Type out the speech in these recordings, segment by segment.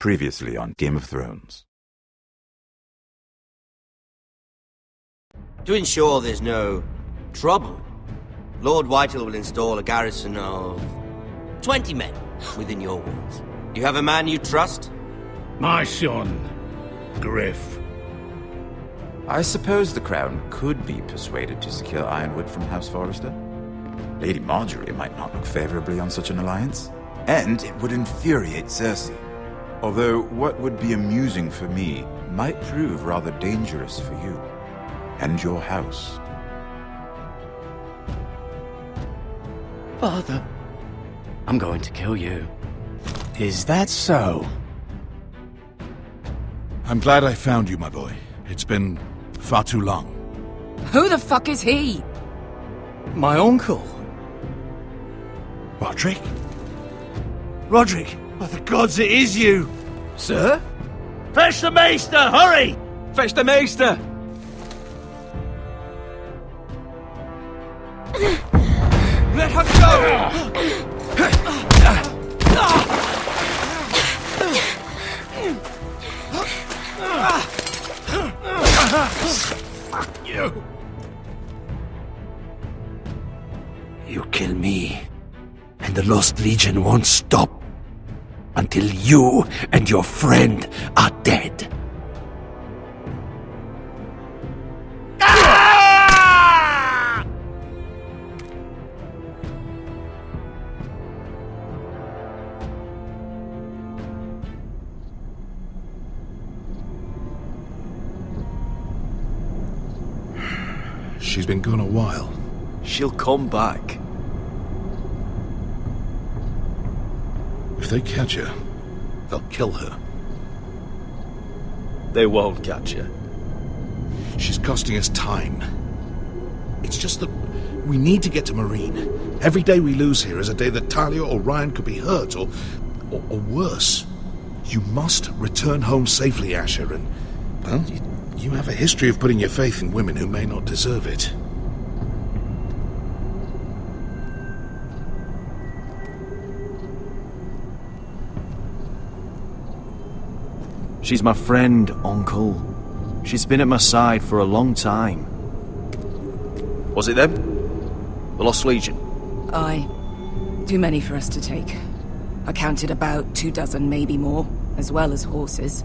Previously on Game of Thrones. To ensure there's no trouble, Lord Whitehall will install a garrison of 20 men within your walls. You have a man you trust? My son, Griff. I suppose the Crown could be persuaded to secure Ironwood from House Forrester. Lady Marjorie might not look favorably on such an alliance, and it would infuriate Cersei. Although what would be amusing for me might prove rather dangerous for you and your house. Father, I'm going to kill you. Is that so? I'm glad I found you, my boy. It's been far too long. Who the fuck is he? My uncle. Roderick? Roderick! By the gods, it is you! Sir? Fetch the maester, hurry! Fetch the maester! Let her go! Fuck you! You kill me, and the Lost Legion won't stop until you and your friend are dead. She's been gone a while. She'll come back. If they catch her, they'll kill her. They won't catch her. She's costing us time. It's just that we need to get to Marine. Every day we lose here is a day that Talia or Ryan could be hurt, or worse. You must return home safely, Asher, and, well, you have a history of putting your faith in women who may not deserve it. She's my friend, Uncle. She's been at my side for a long time. Was it them? The Lost Legion? Aye. Too many for us to take. I counted about 24, maybe more, as well as horses.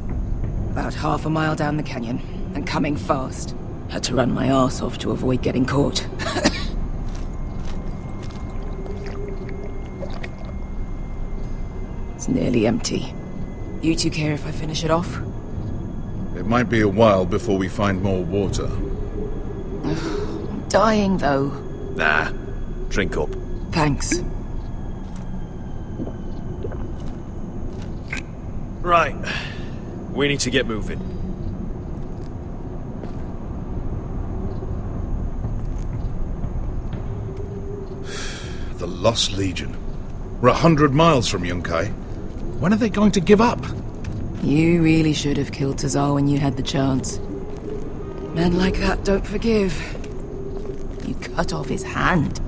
About half a mile down the canyon, and coming fast. Had to run my arse off to avoid getting caught. It's nearly empty. You two care if I finish it off? It might be a while before we find more water. I'm dying, though. Nah. Drink up. Thanks. Right. We need to get moving. The Lost Legion. We're 100 miles from Yunkai. When are they going to give up? You really should have killed Tazar when you had the chance. Men like that don't forgive. You cut off his hand.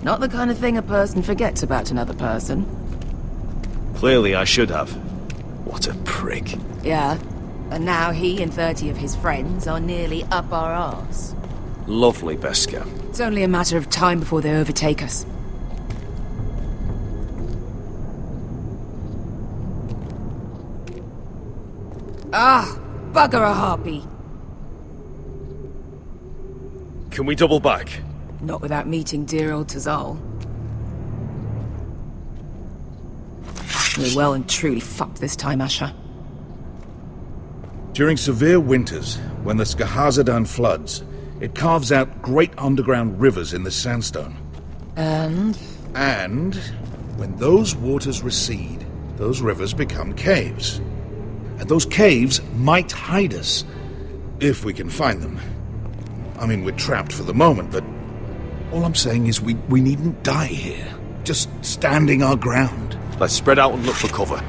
Not the kind of thing a person forgets about another person. Clearly I should have. What a prick. Yeah, and now he and 30 of his friends are nearly up our arse. Lovely, Beskar. It's only a matter of time before they overtake us. Ah, bugger a harpy. Can we double back? Not without meeting dear old Tazal. We're well and truly fucked this time, Asher. During severe winters, when the Skahazadan floods, it carves out great underground rivers in the sandstone. And when those waters recede, those rivers become caves. And those caves might hide us, if we can find them. I mean, we're trapped for the moment, but all I'm saying is we needn't die here. Just standing our ground. Let's spread out and look for cover.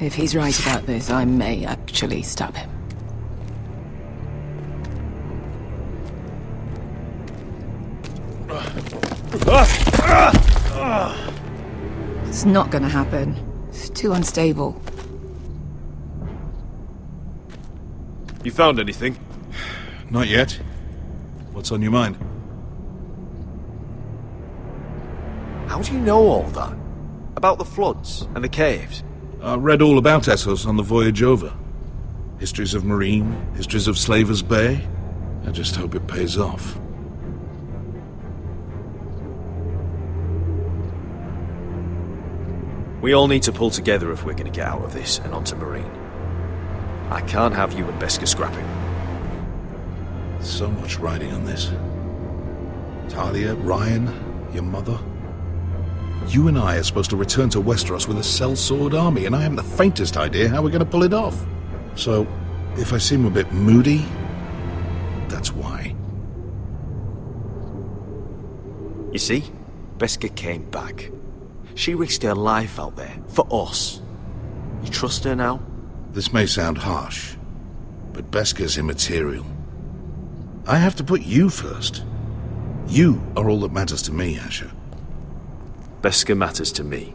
if he's right about this, I may actually stab him. It's not gonna happen. It's too unstable. You found anything? Not yet. What's on your mind? How do you know all that? About the floods and the caves? I read all about Essos on the voyage over. Histories of Marine, histories of Slavers Bay. I just hope it pays off. We all need to pull together if we're going to get out of this and onto Marine. I can't have you and Beskha scrapping. So much riding on this. Talia, Ryan, your mother. You and I are supposed to return to Westeros with a sellsword army, and I haven't the faintest idea how we're going to pull it off. So, if I seem a bit moody, that's why. You see, Beskha came back. She risked her life out there, for us. You trust her now? This may sound harsh, but Beskha's immaterial. I have to put you first. You are all that matters to me, Asher. Beskha matters to me.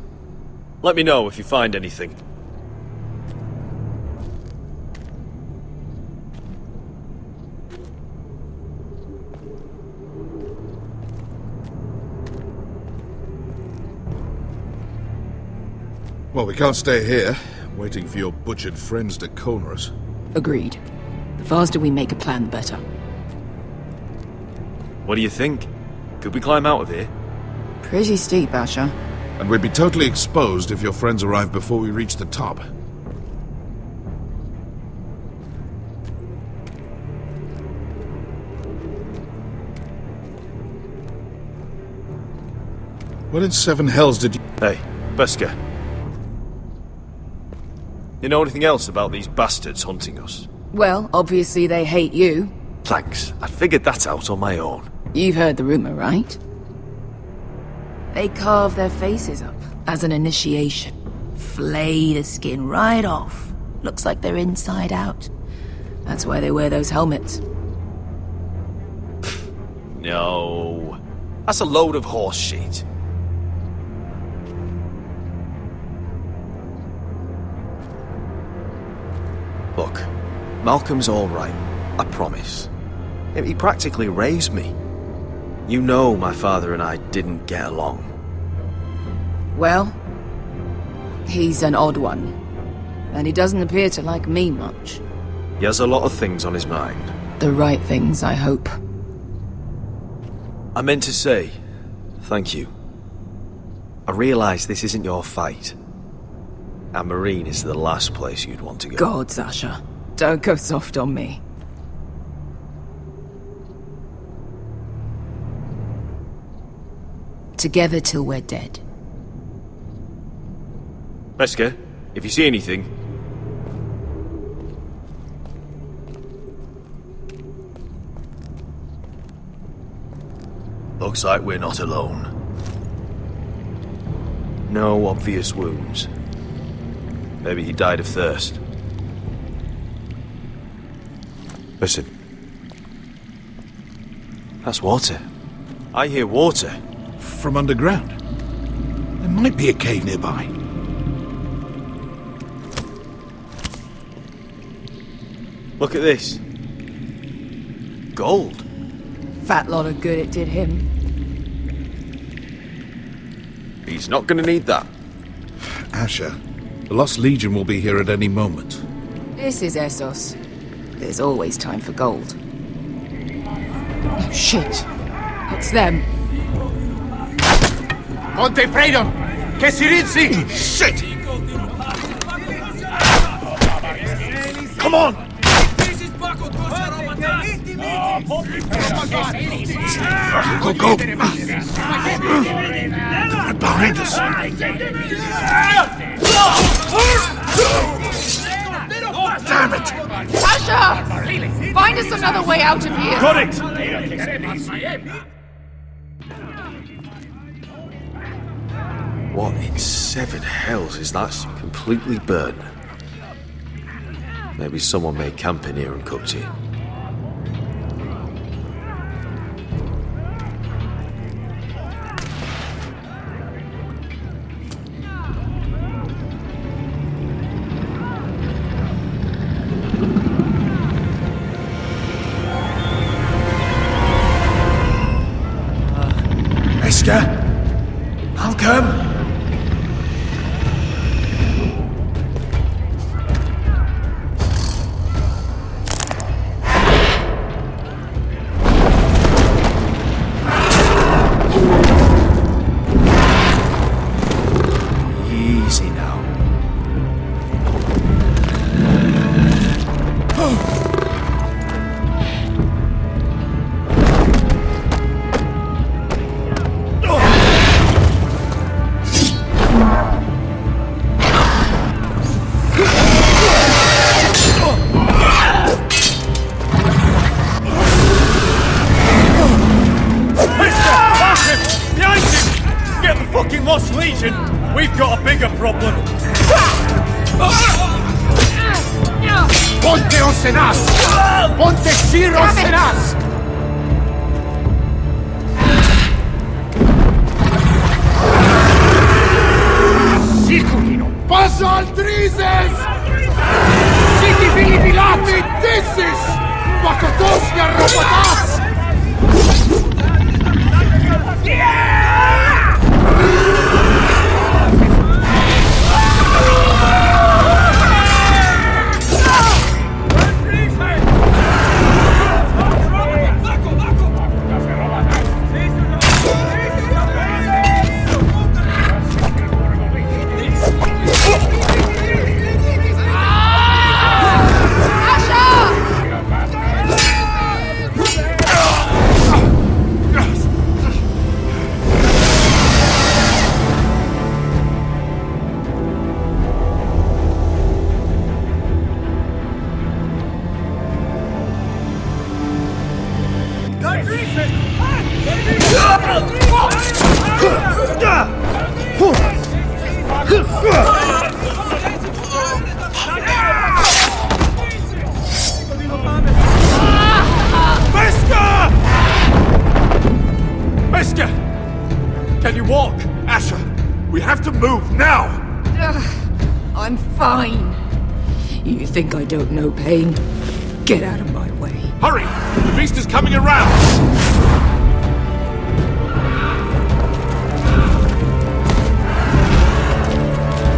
Let me know if you find anything. Well, we can't stay here, waiting for your butchered friends to corner us. Agreed. The faster we make a plan, the better. What do you think? Could we climb out of here? Pretty steep, Asher. And we'd be totally exposed if your friends arrive before we reach the top. What in seven hells did you... Hey, Beskha. You know anything else about these bastards hunting us? Well, obviously they hate you. Thanks. I figured that out on my own. You've heard the rumor, right? They carve their faces up as an initiation. Flay the skin right off. Looks like they're inside out. That's why they wear those helmets. No. That's a load of horse shit. Look, Malcolm's all right. I promise. He practically raised me. You know my father and I didn't get along. Well, he's an odd one. And he doesn't appear to like me much. He has a lot of things on his mind. The right things, I hope. I meant to say, thank you. I realise this isn't your fight. And Marine is the last place you'd want to go. God, Sasha. Don't go soft on me. Together till we're dead. Beskha, if you see anything... Looks like we're not alone. No obvious wounds. Maybe he died of thirst. Listen. That's water. I hear water. From underground. There might be a cave nearby. Look at this. Gold. Fat lot of good it did him. He's not gonna need that. Asher, the Lost Legion will be here at any moment. This is Essos. There's always time for gold. Oh, shit. It's them. Monte Freydon! Che si rizzi! Shit! Come on! Go, go! Right behind us! Damn it! Sasha! Find us another way out of here! Got it! What in seven hells is that completely burnt? Maybe someone made camp in here and cooked it. Wesker? Malcolm? Easy now. Lost Legion, we've got a bigger problem. Ponte Osenas! Ponte Sir Osenas! Siculino! Passa Altrises! Siti Filibilati Dissis! Pakotosnia Robotas! Can you walk? Asher, we have to move now! I'm fine. You think I don't know pain? Get out of my way. Hurry! The beast is coming around!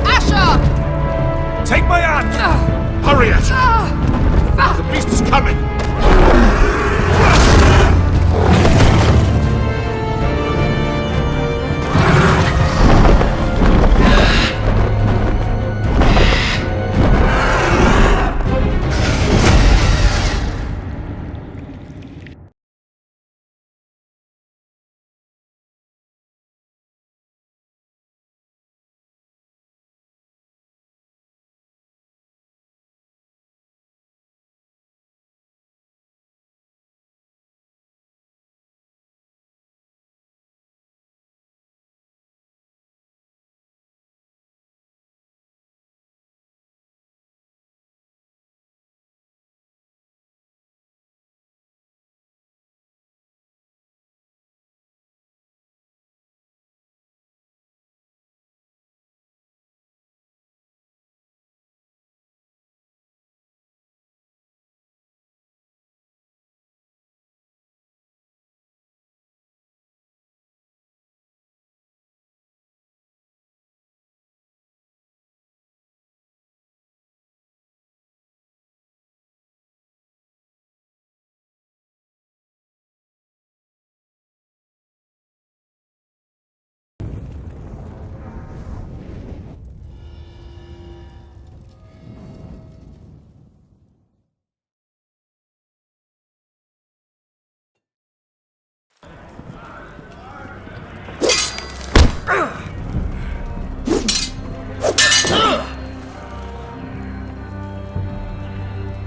Asher! Take my hand! Hurry, Asher! The beast is coming!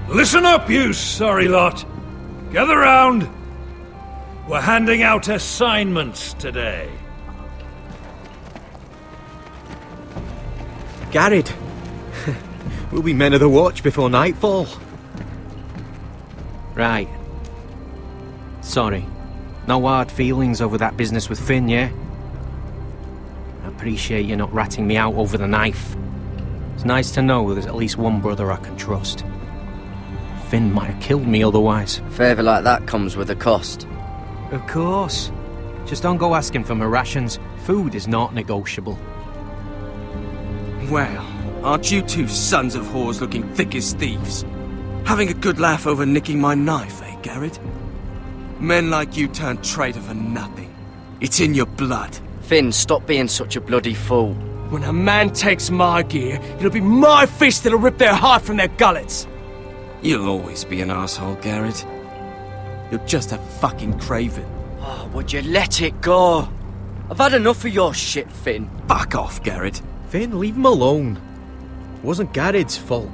Listen up, you sorry lot. Gather round. We're handing out assignments today. Garrett. We'll be men of the watch before nightfall. Right. Sorry. No hard feelings over that business with Finn, yeah? I appreciate you not ratting me out over the knife. It's nice to know there's at least one brother I can trust. Finn might have killed me otherwise. Favour like that comes with a cost. Of course. Just don't go asking for my rations. Food is not negotiable. Well, aren't you two sons of whores looking thick as thieves? Having a good laugh over nicking my knife, eh, Garrett? Men like you turn traitor for nothing. It's in your blood. Finn, stop being such a bloody fool. When a man takes my gear, it'll be my fist that'll rip their heart from their gullets. You'll always be an asshole, Garrett. You're just a fucking craven. Oh, would you let it go? I've had enough of your shit, Finn. Fuck off, Garrett. Finn, leave him alone. It wasn't Garrett's fault.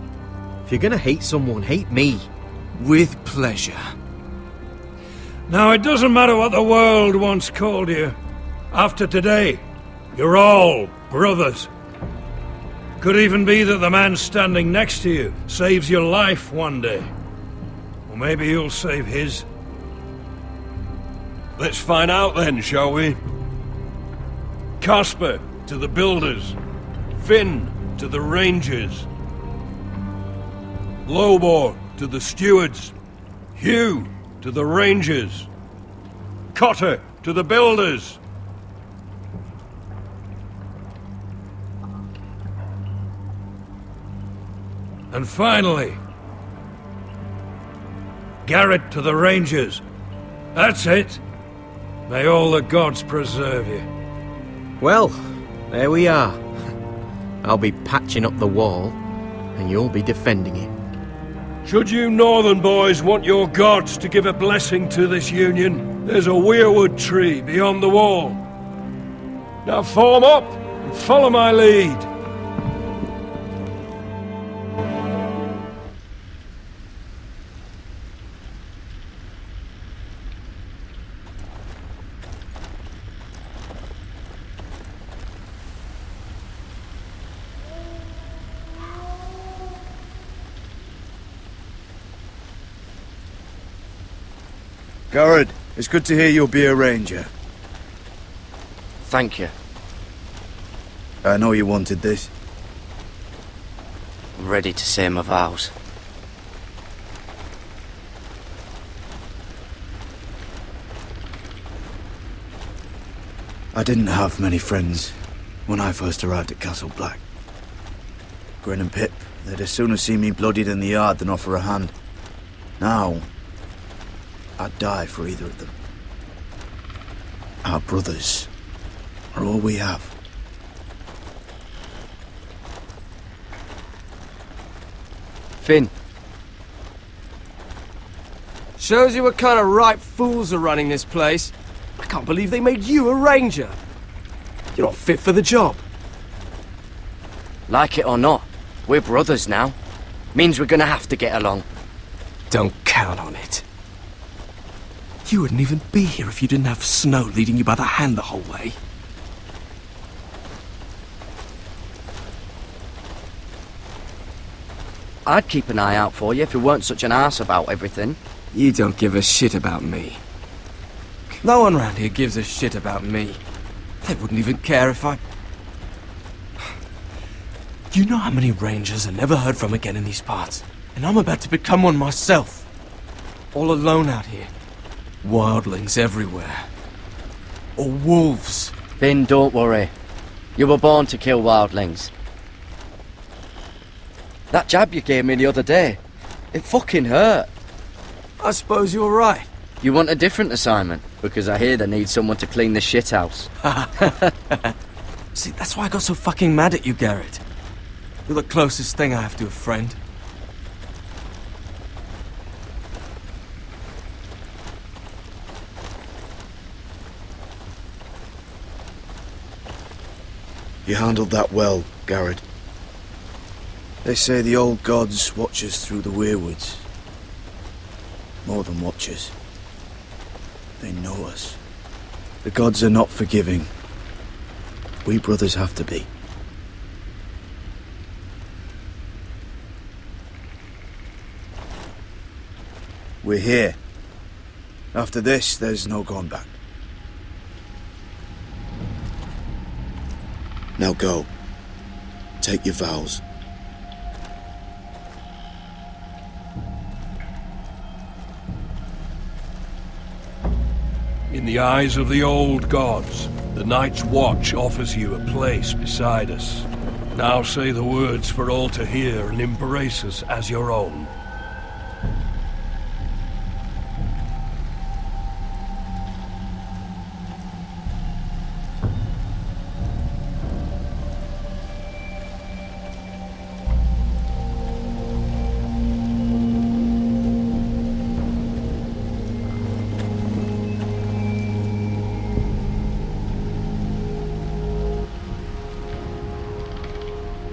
If you're gonna hate someone, hate me. With pleasure. Now, it doesn't matter what the world once called you. After today, you're all brothers. Could even be that the man standing next to you saves your life one day. Or maybe you'll save his. Let's find out then, shall we? Casper to the builders. Finn to the rangers. Lobor to the stewards. Hugh to the rangers. Cotter to the builders. And finally, Garrett to the rangers. That's it. May all the gods preserve you. Well, there we are. I'll be patching up the wall, and you'll be defending it. Should you northern boys want your gods to give a blessing to this union, there's a weirwood tree beyond the wall. Now form up and follow my lead. Garrett, it's good to hear you'll be a ranger. Thank you. I know you wanted this. I'm ready to say my vows. I didn't have many friends when I first arrived at Castle Black. Grin and Pip, they'd as soon see me bloodied in the yard than offer a hand. Now, I'd die for either of them. Our brothers are all we have. Finn. Shows you what kind of ripe fools are running this place. I can't believe they made you a ranger. You're not fit for the job. Like it or not, we're brothers now. Means we're gonna have to get along. Don't count on it. You wouldn't even be here if you didn't have Snow leading you by the hand the whole way. I'd keep an eye out for you if you weren't such an arse about everything. You don't give a shit about me. No one around here gives a shit about me. They wouldn't even care if I... You know how many rangers are never heard from again in these parts? And I'm about to become one myself. All alone out here. Wildlings everywhere. Or wolves. Finn, don't worry. You were born to kill wildlings. That jab you gave me the other day, it fucking hurt. I suppose you're right. You want a different assignment? Because I hear they need someone to clean the shithouse. See, that's why I got so fucking mad at you, Garrett. You're the closest thing I have to a friend. You handled that well, Garrett. They say the old gods watch us through the weirwoods. More than watch us. They know us. The gods are not forgiving. We brothers have to be. We're here. After this, there's no going back. Now go. Take your vows. In the eyes of the old gods, the Night's Watch offers you a place beside us. Now say the words for all to hear and embrace us as your own.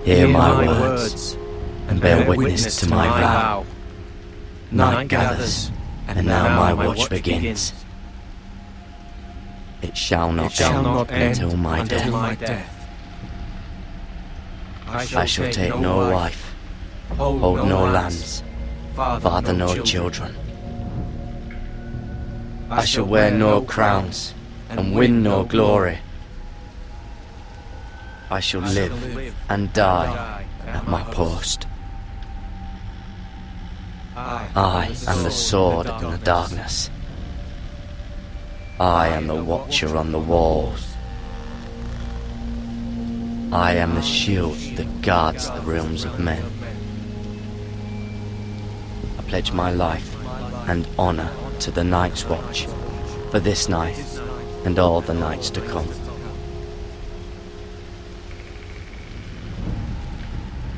Hear my words, and bear witness to my vow. Night gathers, and now my watch begins. It shall not end until my death. I shall take no wife, hold no lands, father no children. I shall wear no crowns, and win no glory. I shall live and die at my post. I am the sword in the darkness. I am the watcher on the walls. I am the shield that guards the realms of men. I pledge my life and honor to the Night's Watch for this night and all the nights to come.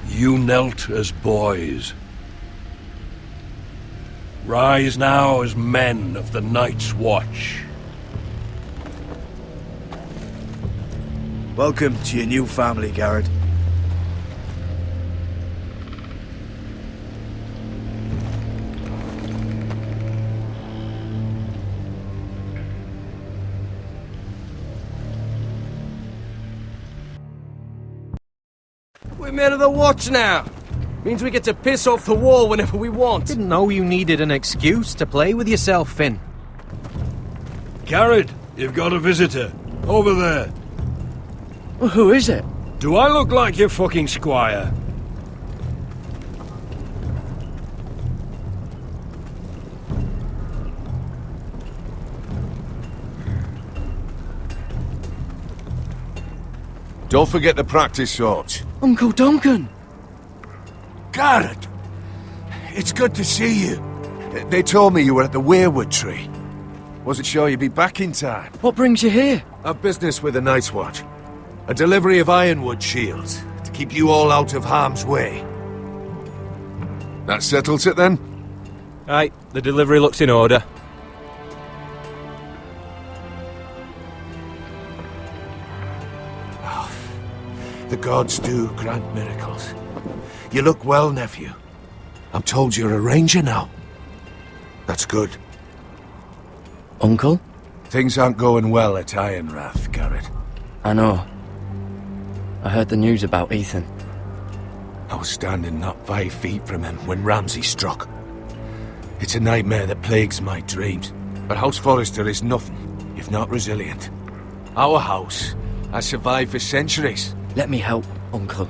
You knelt as boys. Rise now as men of the Night's Watch. Welcome to your new family, Garrett. We're men of the watch now. Means we get to piss off the wall whenever we want. Didn't know you needed an excuse to play with yourself, Finn. Garrett, you've got a visitor. Over there. Well, who is it? Do I look like your fucking squire? Don't forget the practice shots. Uncle Duncan! Garrett! It's good to see you. They told me you were at the weirwood tree. Wasn't sure you'd be back in time. What brings you here? I've business with the Night's Watch. A delivery of ironwood shields to keep you all out of harm's way. That settles it then? Aye, the delivery looks in order. The gods do grant miracles. You look well, nephew. I'm told you're a ranger now. That's good. Uncle? Things aren't going well at Ironrath, Garrett. I know. I heard the news about Ethan. I was standing not 5 feet from him when Ramsay struck. It's a nightmare that plagues my dreams, but House Forrester is nothing if not resilient. Our house has survived for centuries. Let me help, Uncle.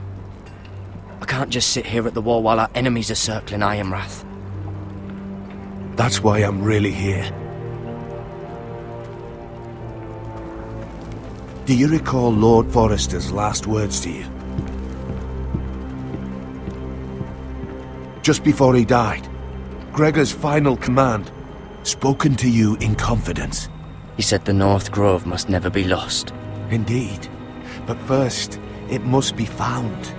I can't just sit here at the wall while our enemies are circling Ironrath. That's why I'm really here. Do you recall Lord Forrester's last words to you? Just before he died, Gregor's final command, spoken to you in confidence. He said the North Grove must never be lost. Indeed. But first, it must be found.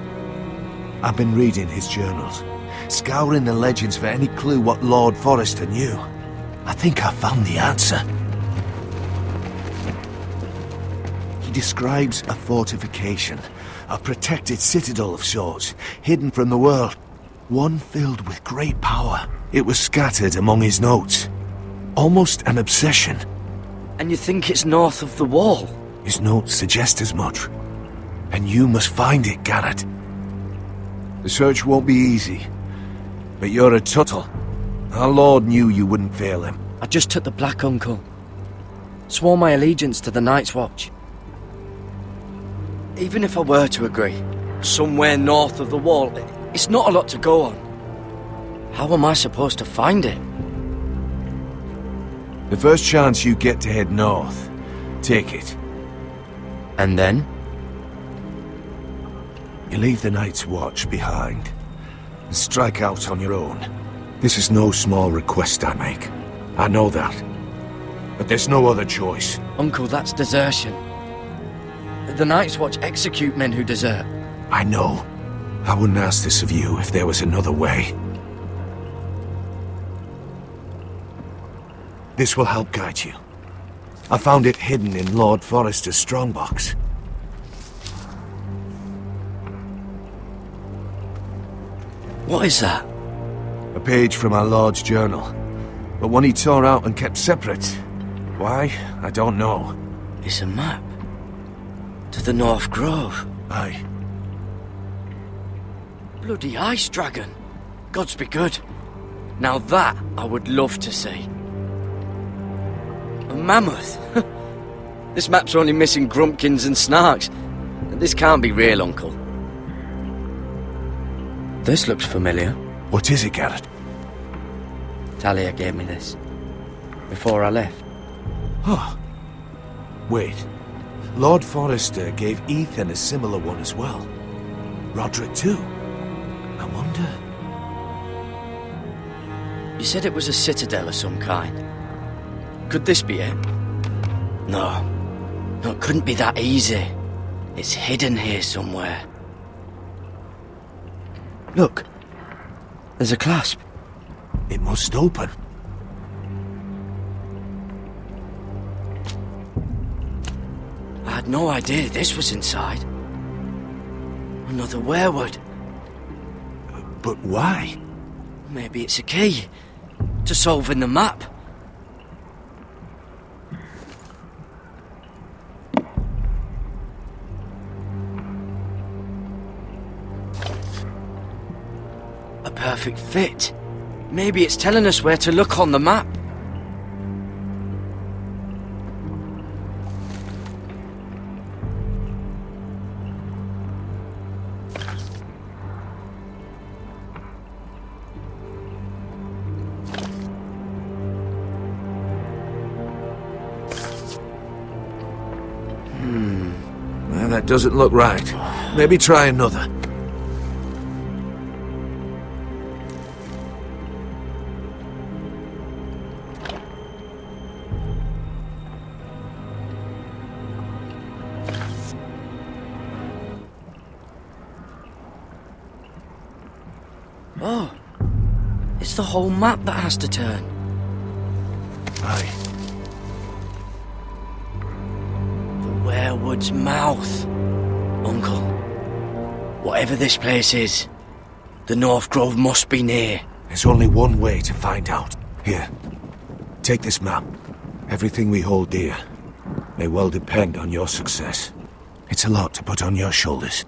I've been reading his journals, scouring the legends for any clue what Lord Forrester knew. I think I found the answer. He describes a fortification, a protected citadel of sorts, hidden from the world, one filled with great power. It was scattered among his notes, almost an obsession. And you think it's north of the wall? His notes suggest as much. And you must find it, Garrett. The search won't be easy, but you're a Tuttle. Our Lord knew you wouldn't fail him. I just took the black, Uncle. Swore my allegiance to the Night's Watch. Even if I were to agree, somewhere north of the wall, it's not a lot to go on. How am I supposed to find it? The first chance you get to head north, take it. And then? You leave the Night's Watch behind and strike out on your own. This is no small request I make. I know that. But there's no other choice. Uncle, that's desertion. The Night's Watch execute men who desert. I know. I wouldn't ask this of you if there was another way. This will help guide you. I found it hidden in Lord Forrester's strongbox. What is that? A page from our Lord's journal, but one he tore out and kept separate. Why? I don't know. It's a map. To the North Grove. Aye. Bloody ice dragon. Gods be good. Now that I would love to see. A mammoth. This map's only missing grumpkins and snarks. This can't be real, Uncle. This looks familiar. What is it, Garrett? Talia gave me this. Before I left. Oh. Wait. Lord Forrester gave Ethan a similar one as well. Roderick too. I wonder... You said it was a citadel of some kind. Could this be it? No. No, it couldn't be that easy. It's hidden here somewhere. Look. There's a clasp. It must open. I had no idea this was inside. Another werewood. But why? Maybe it's a key to solving the map. A perfect fit. Maybe it's telling us where to look on the map. Well, that doesn't look right. Maybe try another. Oh, it's the whole map that has to turn. Aye. The werewood's mouth. Uncle, whatever this place is, the North Grove must be near. There's only one way to find out. Here, take this map. Everything we hold dear may well depend on your success. It's a lot to put on your shoulders.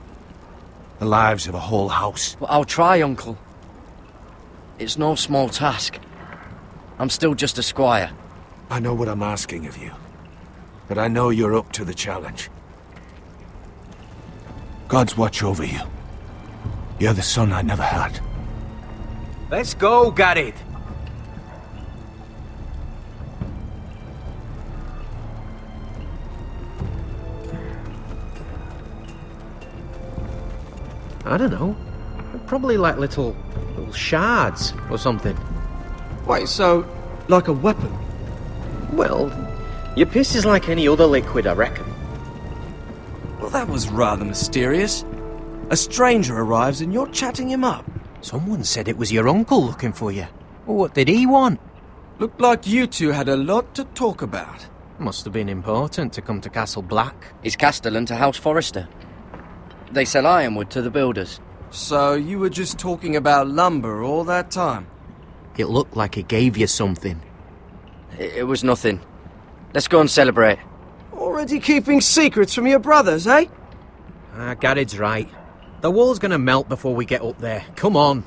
The lives of a whole house. Well, I'll try, Uncle. It's no small task. I'm still just a squire. I know what I'm asking of you, but I know you're up to the challenge. Gods watch over you. You're the son I never had. Let's go, Garrett. I don't know. Probably like little shards or something. Wait, so, like a weapon? Well, your piss is like any other liquid, I reckon. Well, that was rather mysterious. A stranger arrives and you're chatting him up. Someone said it was your uncle looking for you. What did he want? Looked like you two had a lot to talk about. Must have been important to come to Castle Black. It's Castellan to House Forrester. They sell ironwood to the builders. So you were just talking about lumber all that time? It looked like he gave you something. It was nothing. Let's go and celebrate. Already keeping secrets from your brothers, eh? Garrett's right. The wall's gonna melt before we get up there. Come on.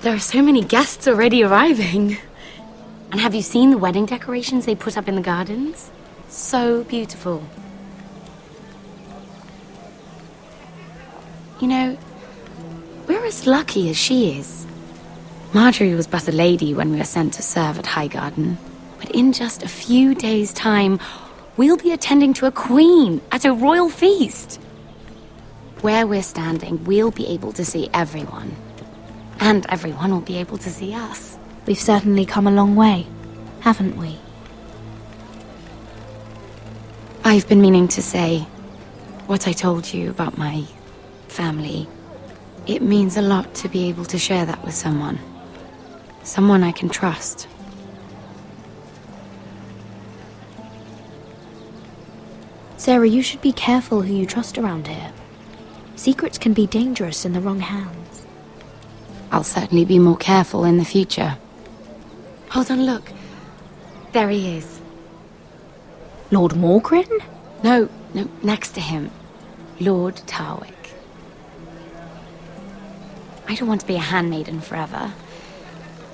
There are so many guests already arriving. And have you seen the wedding decorations they put up in the gardens? So beautiful. You know, we're as lucky as she is. Marjorie was but a lady when we were sent to serve at Highgarden. But in just a few days' time, we'll be attending to a queen at a royal feast. Where we're standing, we'll be able to see everyone. And everyone will be able to see us. We've certainly come a long way, haven't we? I've been meaning to say what I told you about my family. It means a lot to be able to share that with someone. Someone I can trust. Sarah, you should be careful who you trust around here. Secrets can be dangerous in the wrong hands. I'll certainly be more careful in the future. Hold on, look. There he is. Lord Morgrin? No, next to him. Lord Tarwick. I don't want to be a handmaiden forever.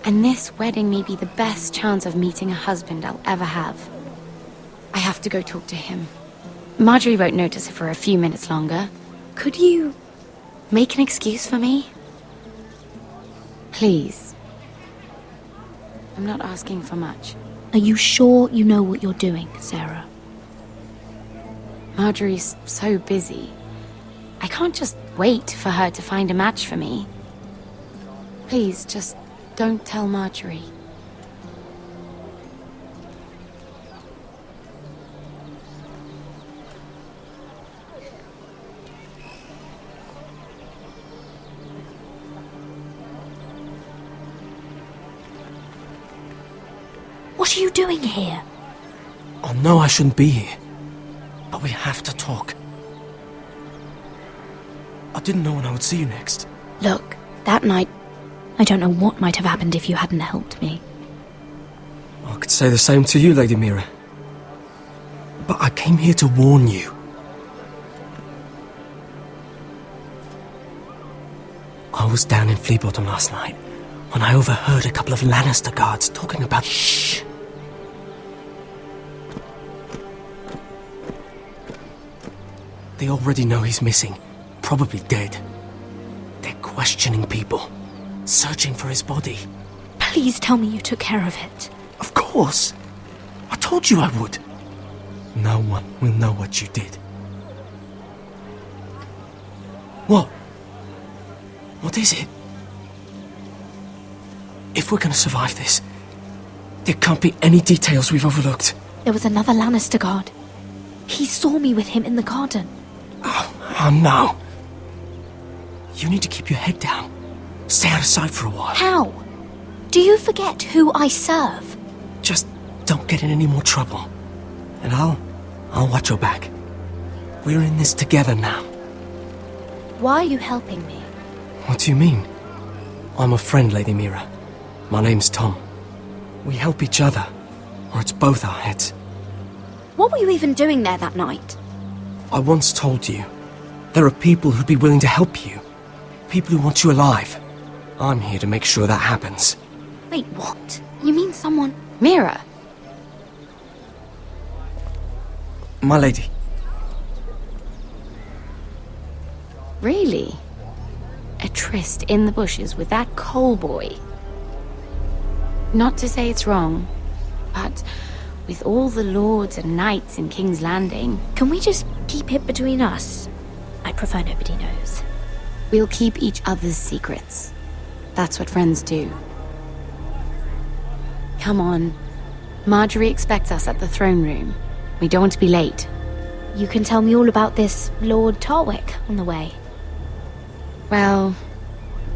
And this wedding may be the best chance of meeting a husband I'll ever have. I have to go talk to him. Marjorie won't notice it for a few minutes longer. Could you make an excuse for me? Please. I'm not asking for much. Are you sure you know what you're doing, Sarah? Marjorie's so busy. I can't just wait for her to find a match for me. Please, just don't tell Marjorie. What are you doing here? I know I shouldn't be here, but we have to talk. I didn't know when I would see you next. Look, that night, I don't know what might have happened if you hadn't helped me. I could say the same to you, Lady Mira. But I came here to warn you. I was down in Fleabottom last night when I overheard a couple of Lannister guards talking about... Shh! They already know he's missing, probably dead. They're questioning people, searching for his body. Please tell me you took care of it. Of course! I told you I would. No one will know what you did. What? What is it? If we're gonna survive this, there can't be any details we've overlooked. There was another Lannister guard. He saw me with him in the garden. Oh no. You need to keep your head down. Stay out of sight for a while. How? Do you forget who I serve? Just don't get in any more trouble. And I'll watch your back. We're in this together now. Why are you helping me? What do you mean? I'm a friend, Lady Mira. My name's Tom. We help each other, or it's both our heads. What were you even doing there that night? I once told you, there are people who'd be willing to help you. People who want you alive. I'm here to make sure that happens. Wait, what? You mean someone... Mira! My lady. Really? A tryst in the bushes with that coal boy? Not to say it's wrong, but with all the lords and knights in King's Landing... Can we just keep it between us? I prefer nobody knows. We'll keep each other's secrets. That's what friends do. Come on. Marjorie expects us at the throne room. We don't want to be late. You can tell me all about this Lord Tarwick on the way. Well,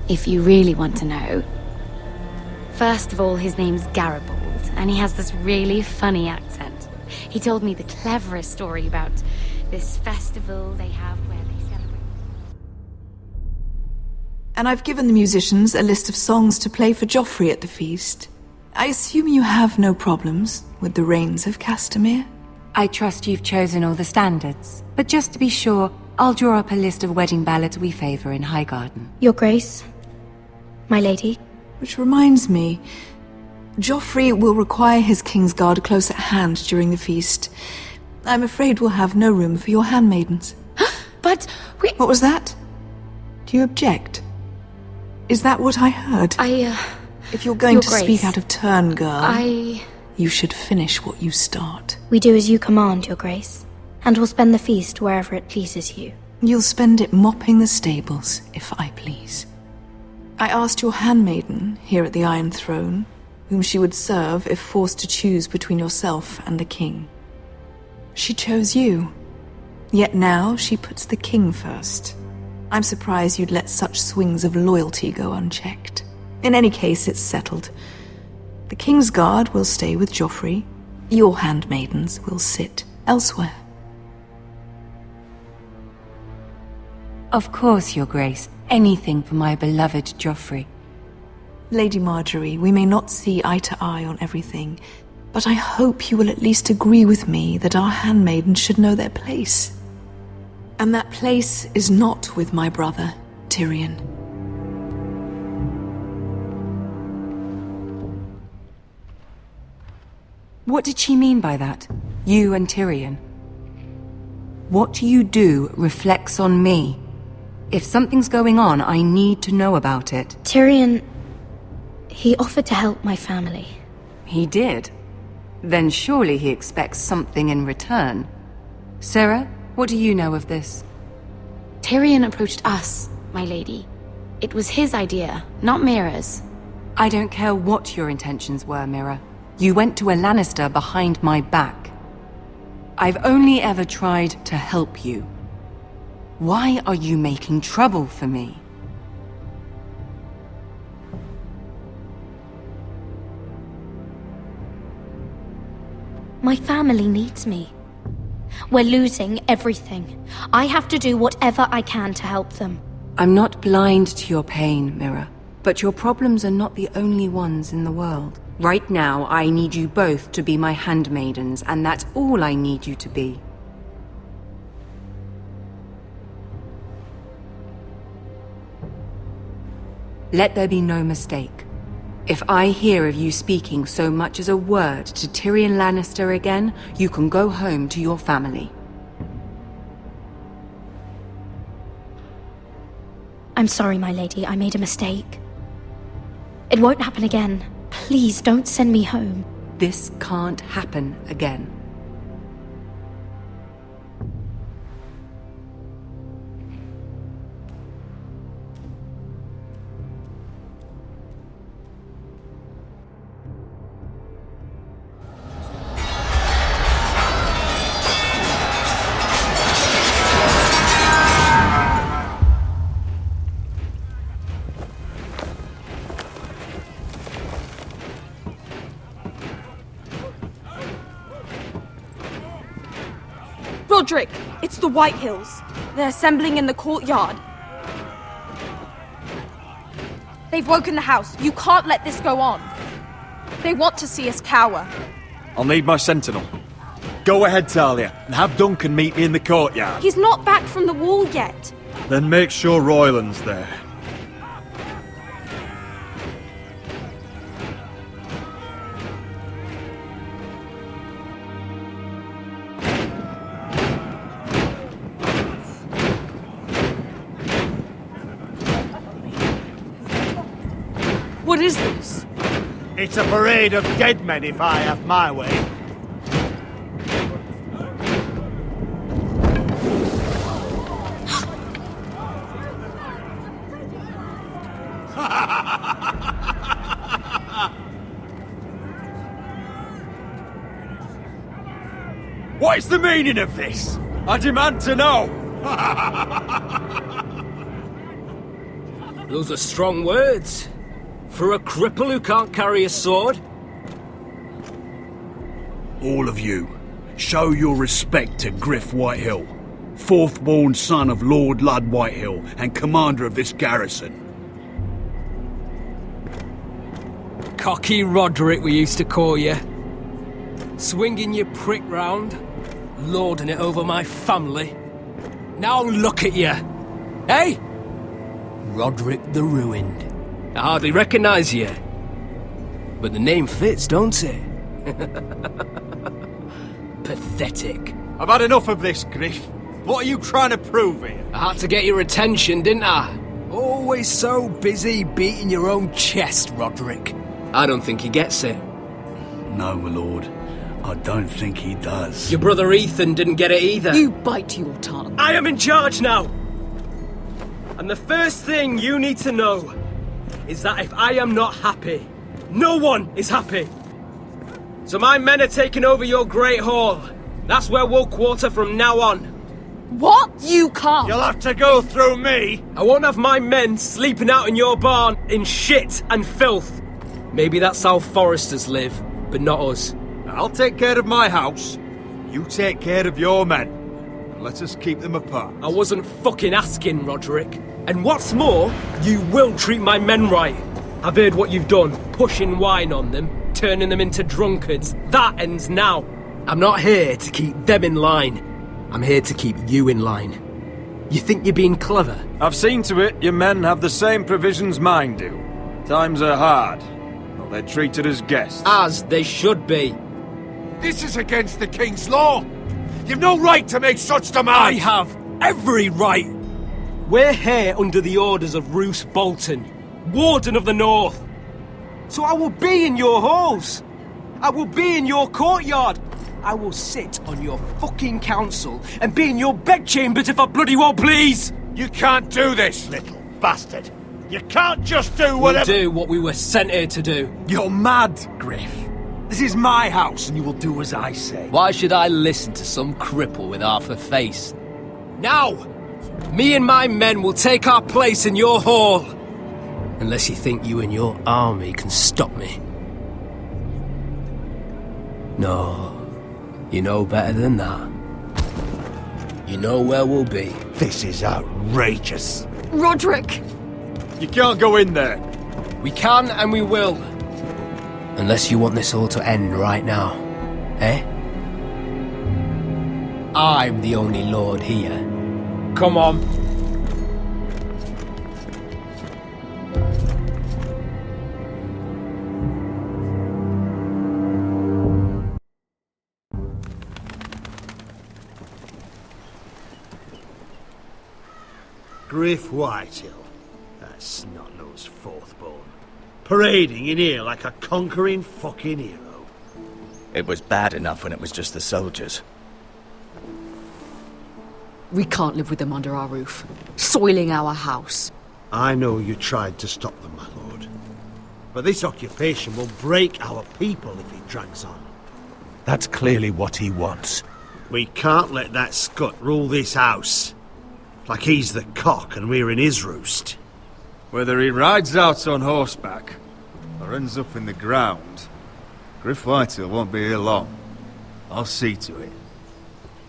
if you really want to know... First of all, his name's Garibald, and he has this really funny accent. He told me the cleverest story about this festival they have where they celebrate... And I've given the musicians a list of songs to play for Joffrey at the feast. I assume you have no problems with the Rains of Castamere? I trust you've chosen all the standards, but just to be sure, I'll draw up a list of wedding ballads we favor in Highgarden. Your Grace, my lady, Which reminds me, Joffrey will require his Kingsguard close at hand during the feast. I'm afraid we'll have no room for your handmaidens. But we... What was that? Do you object? Is that what I heard? If you're going to speak out of turn, girl, you should finish what you start. We do as you command, Your Grace, and we'll spend the feast wherever it pleases you. You'll spend it mopping the stables, if I please. I asked your handmaiden, here at the Iron Throne, whom she would serve if forced to choose between yourself and the king. She chose you. Yet now she puts the king first. I'm surprised you'd let such swings of loyalty go unchecked. In any case, it's settled. The Kingsguard will stay with Joffrey. Your handmaidens will sit elsewhere. Of course, Your Grace. Anything for my beloved Joffrey. Lady Marjorie, we may not see eye to eye on everything, but I hope you will at least agree with me that our handmaidens should know their place. And that place is not with my brother, Tyrion. What did she mean by that? You and Tyrion? What you do reflects on me. If something's going on, I need to know about it. Tyrion... he offered to help my family. He did? Then surely he expects something in return. Sarah, what do you know of this? Tyrion approached us, my lady. It was his idea, not Mira's. I don't care what your intentions were, Mira. You went to a Lannister behind my back. I've only ever tried to help you. Why are you making trouble for me? My family needs me. We're losing everything. I have to do whatever I can to help them. I'm not blind to your pain, Mira, but your problems are not the only ones in the world. Right now, I need you both to be my handmaidens, and that's all I need you to be. Let there be no mistake. If I hear of you speaking so much as a word to Tyrion Lannister again, you can go home to your family. I'm sorry, my lady. I made a mistake. It won't happen again. Please don't send me home. This can't happen again. Roderick, it's the White Hills. They're assembling in the courtyard. They've woken the house. You can't let this go on. They want to see us cower. I'll need my sentinel. Go ahead, Talia, and have Duncan meet me in the courtyard. He's not back from the wall yet. Then make sure Royland's there. What is this? It's a parade of dead men if I have my way. What is the meaning of this? I demand to know! Those are strong words. For a cripple who can't carry a sword? All of you, show your respect to Griff Whitehill, fourth-born son of Lord Lud Whitehill and commander of this garrison. Cocky Roderick, we used to call you. Swinging your prick round, lording it over my family. Now look at you! Hey? Roderick the Ruined. I hardly recognise you. But the name fits, don't it? Pathetic. I've had enough of this, Griff. What are you trying to prove here? I had to get your attention, didn't I? Always so busy beating your own chest, Roderick. I don't think he gets it. No, my lord. I don't think he does. Your brother Ethan didn't get it either. You bite your tongue. I am in charge now! And the first thing you need to know is that if I am not happy, no one is happy. So my men are taking over your Great Hall. That's where we'll quarter from now on. What? You can't! You'll have to go through me! I won't have my men sleeping out in your barn in shit and filth. Maybe that's how foresters live, but not us. I'll take care of my house. You take care of your men. And let us keep them apart. I wasn't fucking asking, Roderick. And what's more, you will treat my men right. I've heard what you've done, pushing wine on them, turning them into drunkards. That ends now. I'm not here to keep them in line. I'm here to keep you in line. You think you're being clever? I've seen to it your men have the same provisions mine do. Times are hard, but they're treated as guests. As they should be. This is against the King's law. You've no right to make such demands. I have every right. We're here under the orders of Roose Bolton, Warden of the North. So I will be in your halls. I will be in your courtyard. I will sit on your fucking council and be in your bedchambers if I bloody well please. You can't do this, Little bastard. You can't just do whatever... We'll do what we were sent here to do. You're mad, Griff. This is my house and you will do as I say. Why should I listen to some cripple with half a face? Now, me and my men will take our place in your hall. Unless you think you and your army can stop me. No, you know better than that. You know where we'll be. This is outrageous. Roderick! You can't go in there. We can and we will. Unless you want this all to end right now. Eh? I'm the only lord here. Come on. Griff Whitehill. That snot-nosed fourth-born. Parading in here like a conquering fucking hero. It was bad enough when it was just the soldiers. We can't live with them under our roof, soiling our house. I know you tried to stop them, my lord. But this occupation will break our people if it drags on. That's clearly what he wants. We can't let that scut rule this house. Like he's the cock and we're in his roost. Whether he rides out on horseback or ends up in the ground, Griff Whitehill won't be here long. I'll see to it.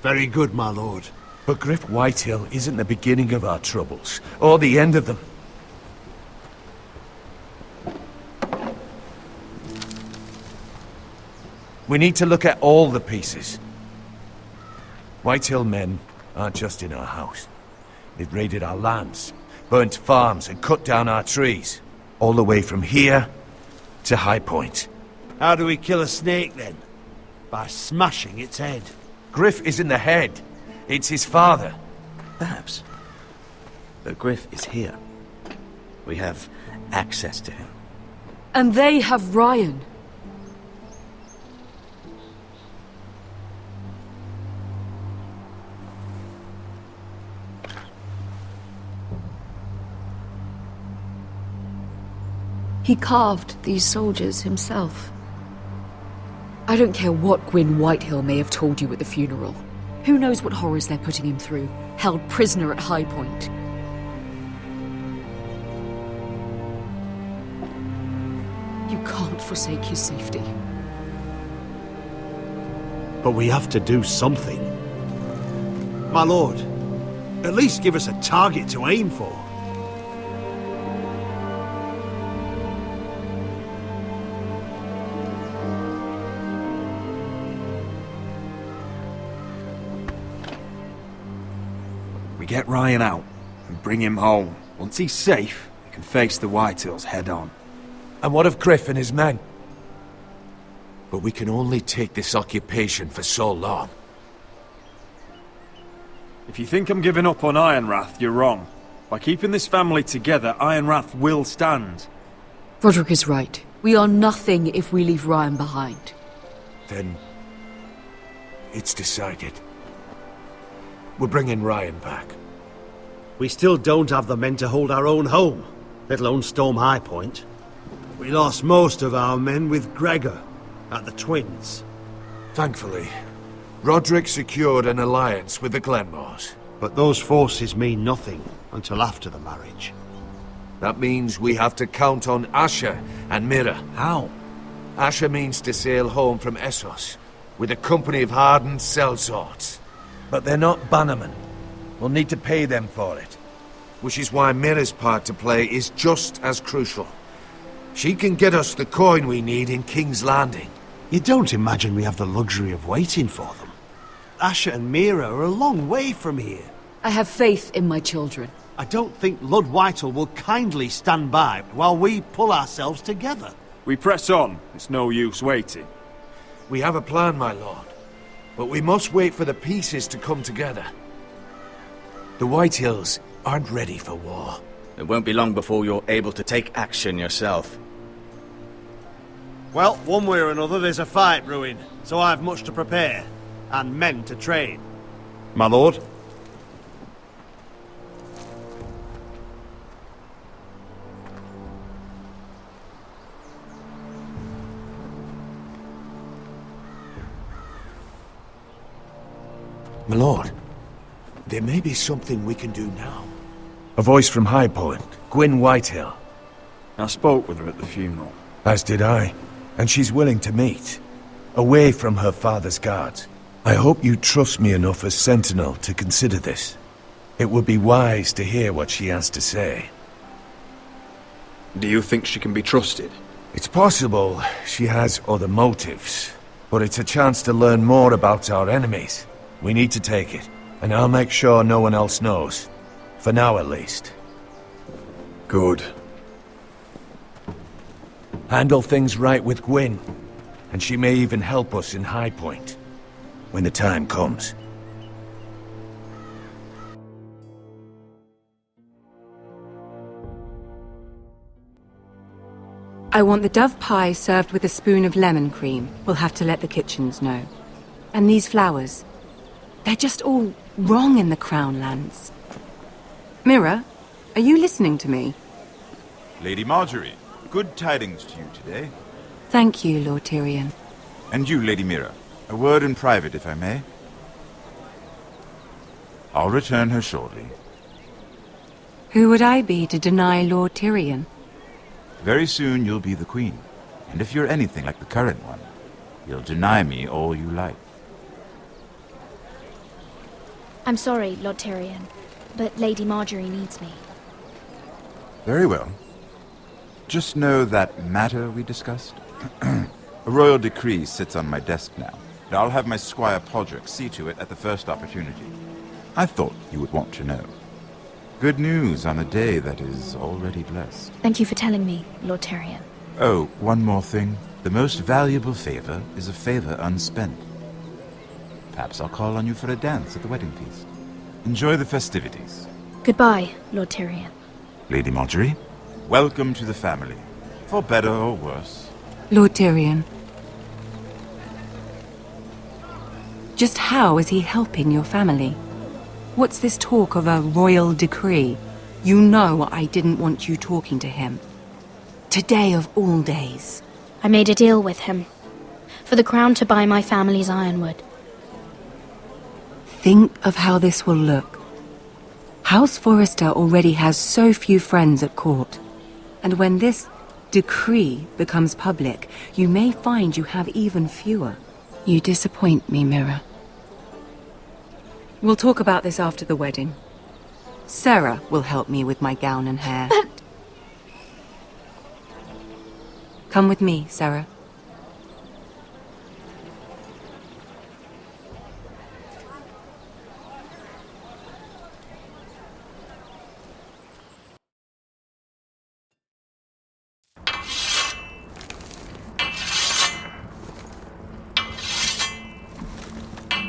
Very good, my lord. But Griff Whitehill isn't the beginning of our troubles, or the end of them. We need to look at all the pieces. Whitehill men aren't just in our house. They've raided our lands, burnt farms and cut down our trees. All the way from here to High Point. How do we kill a snake, then? By smashing its head. Griff isn't the head. It's his father. Perhaps. But Griff is here. We have access to him. And they have Ryan. He carved these soldiers himself. I don't care what Gwyn Whitehill may have told you at the funeral. Who knows what horrors they're putting him through, held prisoner at High Point. You can't forsake his safety. But we have to do something. My lord, at least give us a target to aim for. We get Ryan out and bring him home. Once he's safe, we and face the Whitehills head on. And what of Griff and his men? But we can only take this occupation for so long. If you think I'm giving up on Ironrath, you're wrong. By keeping this family together, Ironrath will stand. Roderick is right. We are nothing if we leave Ryan behind. Then... it's decided. We're bringing Ryan back. We still don't have the men to hold our own home, let alone storm High Point. We lost most of our men with Gregor at the Twins. Thankfully, Roderick secured an alliance with the Glenmores. But those forces mean nothing until after the marriage. That means we have to count on Asher and Mira. How? Asher means to sail home from Essos, with a company of hardened sellswords. But they're not bannermen. We'll need to pay them for it. Which is why Mira's part to play is just as crucial. She can get us the coin we need in King's Landing. You don't imagine we have the luxury of waiting for them? Asher and Mira are a long way from here. I have faith in my children. I don't think Lord Whitehall will kindly stand by while we pull ourselves together. We press on. It's no use waiting. We have a plan, my lord. But we must wait for the pieces to come together. The Whitehills aren't ready for war. It won't be long before you're able to take action yourself. Well, one way or another there's a fight brewing, so I've much to prepare, and men to train. My lord? My lord, there may be something we can do now. A voice from High Point, Gwyn Whitehill. I spoke with her at the funeral. As did I. And she's willing to meet. Away from her father's guards. I hope you trust me enough as Sentinel to consider this. It would be wise to hear what she has to say. Do you think she can be trusted? It's possible she has other motives. But it's a chance to learn more about our enemies. We need to take it. And I'll make sure no one else knows. For now, at least. Good. Handle things right with Gwyn. And she may even help us in High Point. When the time comes. I want the dove pie served with a spoon of lemon cream. We'll have to let the kitchens know. And these flowers. They're just all wrong in the Crown lands. Mira, are you listening to me? Lady Marjorie, good tidings to you today. Thank you, Lord Tyrion. And you, Lady Mira. A word in private, if I may. I'll return her shortly. Who would I be to deny Lord Tyrion? Very soon you'll be the queen. And if you're anything like the current one, you'll deny me all you like. I'm sorry, Lord Tyrion, but Lady Marjorie needs me. Very well. Just know that matter we discussed? A royal decree sits on my desk now, and I'll have my Squire Podrick see to it at the first opportunity. I thought you would want to know. Good news on a day that is already blessed. Thank you for telling me, Lord Tyrion. Oh, one more thing. The most valuable favor is a favor unspent. Perhaps I'll call on you for a dance at the wedding feast. Enjoy the festivities. Goodbye, Lord Tyrion. Lady Marjorie, welcome to the family. For better or worse. Lord Tyrion. Just how is he helping your family? What's this talk of a royal decree? You know I didn't want you talking to him. Today of all days. I made a deal with him. For the crown to buy my family's ironwood. Think of how this will look. House Forrester already has so few friends at court. And when this decree becomes public, you may find you have even fewer. You disappoint me, Mira. We'll talk about this after the wedding. Sarah will help me with my gown and hair. But... Come with me, Sarah.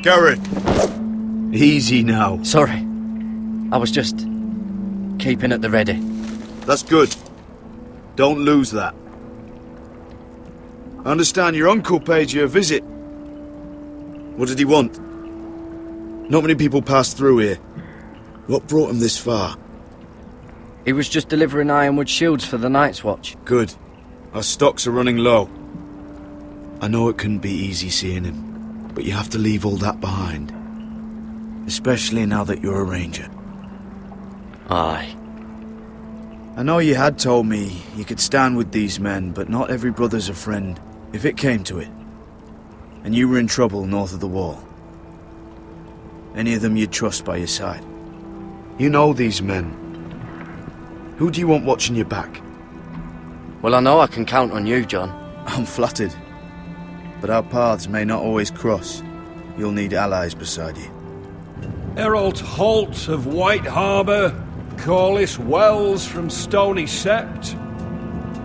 Garrett! Easy now. Sorry. I was just keeping at the ready. That's good. Don't lose that. I understand your uncle paid you a visit. What did he want? Not many people pass through here. What brought him this far? He was just delivering ironwood shields for the Night's Watch. Good. Our stocks are running low. I know it couldn't be easy seeing him, but you have to leave all that behind. Especially now that you're a ranger. Aye. I know you had told me you could stand with these men, but not every brother's a friend, if it came to it. And you were in trouble north of the wall. Any of them you'd trust by your side. You know these men. Who do you want watching your back? Well, I know I can count on you, John. I'm flattered. But our paths may not always cross. You'll need allies beside you. Errol Holt of White Harbour, Corliss Wells from Stony Sept.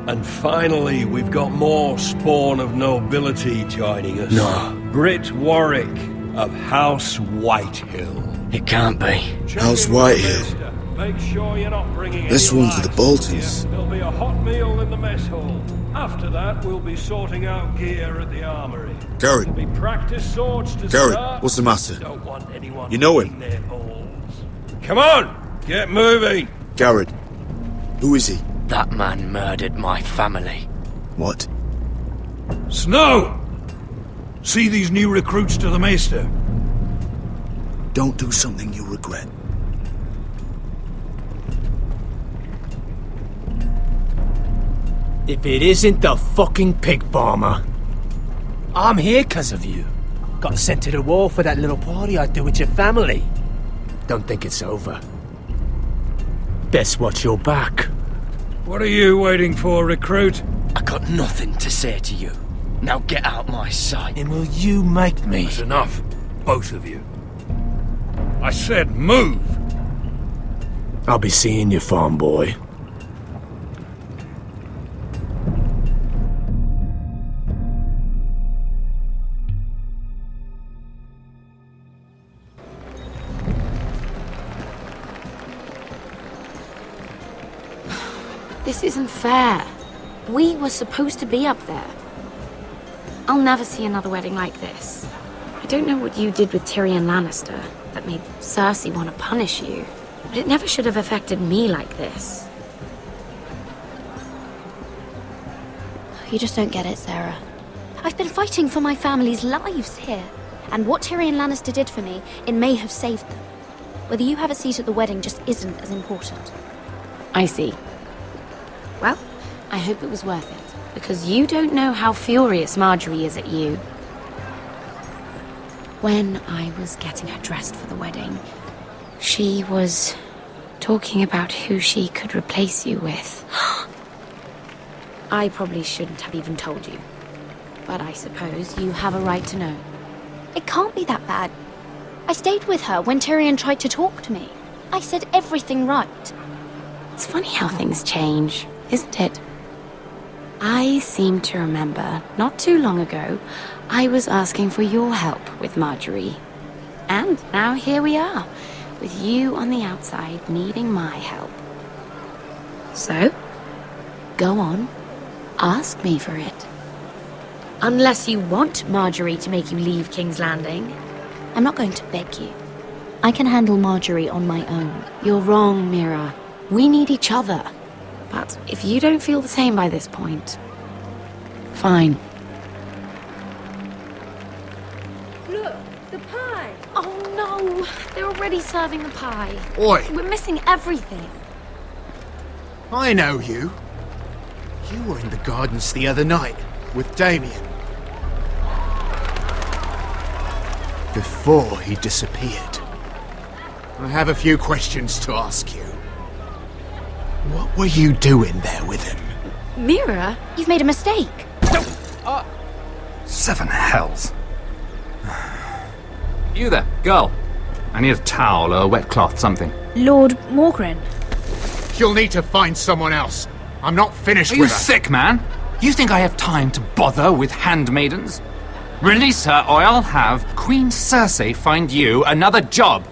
And finally, we've got more spawn of nobility joining us. No. Britt Warwick of House Whitehill. It can't be. House Whitehill. Make sure you're not bringing This any one's with the Boltons. There'll be a hot meal in the mess hall. After that, we'll be sorting out gear at the armory. Garrett. There'll be practice swords to Garrett, start. what's the matter? Don't want anyone You know him? their balls. Come on, get moving. Garrett. Who is he? That man murdered my family. What? Snow! See these new recruits to the Maester? Don't do something you'll regret. If it isn't the fucking pig farmer. I'm here 'cause of you. Got sent to the war for that little party I do with your family. Don't think it's over. Best watch your back. What are you waiting for, recruit? I got nothing to say to you. Now get out my sight. And will you make me? That's enough, both of you. I said move! I'll be seeing you, farm boy. This isn't fair. We were supposed to be up there. I'll never see another wedding like this. I don't know what you did with Tyrion Lannister that made Cersei want to punish you, but it never should have affected me like this. You just don't get it, Sarah. I've been fighting for my family's lives here, and what Tyrion Lannister did for me, it may have saved them. Whether you have a seat at the wedding just isn't as important. I see. Well, I hope it was worth it, because you don't know how furious Marjorie is at you. When I was getting her dressed for the wedding, she was talking about who she could replace you with. I probably shouldn't have even told you, but I suppose you have a right to know. It can't be that bad. I stayed with her when Tyrion tried to talk to me. I said everything right. It's funny how things change, isn't it? I seem to remember, not too long ago, I was asking for your help with Marjorie. And now here we are, with you on the outside needing my help. So, go on, ask me for it. Unless you want Marjorie to make you leave King's Landing. I'm not going to beg you. I can handle Marjorie on my own. You're wrong, Mira. We need each other. But if you don't feel the same by this point, fine. Look, the pie! Oh no, they're already serving the pie. Oi! We're missing everything. I know you. You were in the gardens the other night with Damien. Before he disappeared. I have a few questions to ask you. What were you doing there with him? Mira, you've made a mistake. Seven hells. You there, girl. I need a towel or a wet cloth, something. Lord Morgren. You'll need to find someone else. I'm not finished Are you with her. sick, man? You think I have time to bother with handmaidens? Release her, or I'll have Queen Cersei find you another job.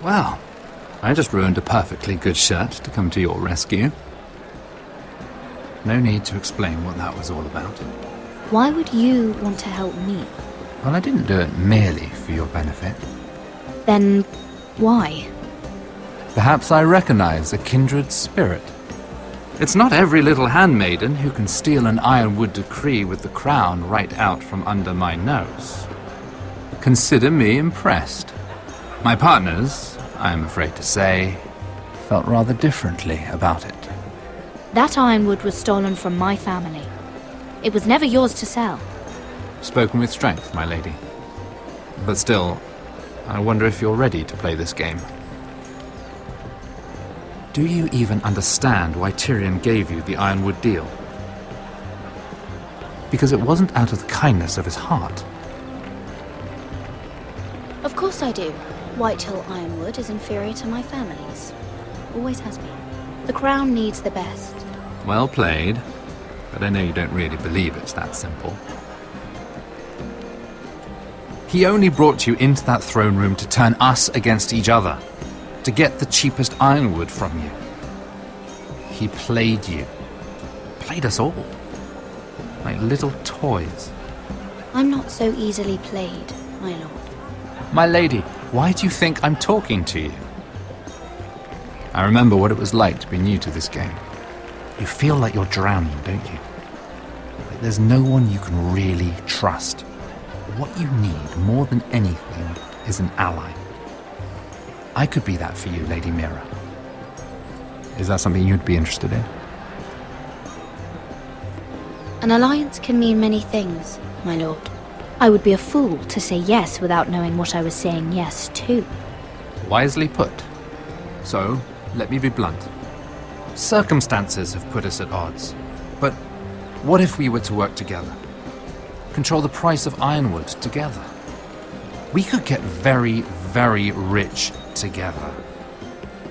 Well, I just ruined a perfectly good shirt to come to your rescue. No need to explain what that was all about. Why would you want to help me? Well, I didn't do it merely for your benefit. Then why? Perhaps I recognize a kindred spirit. It's not every little handmaiden who can steal an ironwood decree with the crown right out from under my nose. Consider me impressed. My partners, I am afraid to say, felt rather differently about it. That ironwood was stolen from my family. It was never yours to sell. Spoken with strength, my lady. But still, I wonder if you're ready to play this game. Do you even understand why Tyrion gave you the ironwood deal? Because it wasn't out of the kindness of his heart. Of course I do. Whitehill Ironwood is inferior to my family's. Always has been. The crown needs the best. Well played, but I know you don't really believe it's that simple. He only brought you into that throne room to turn us against each other, to get the cheapest ironwood from you. He played you. Played us all. Like little toys. I'm not so easily played, my lord. My lady, why do you think I'm talking to you? I remember what it was like to be new to this game. You feel like you're drowning, don't you? Like there's no one you can really trust. What you need more than anything is an ally. I could be that for you, Lady Mira. Is that something you'd be interested in? An alliance can mean many things, my lord. I would be a fool to say yes without knowing what I was saying yes to. Wisely put. So, let me be blunt. Circumstances have put us at odds. But what if we were to work together? Control the price of ironwood together? We could get very, very rich together.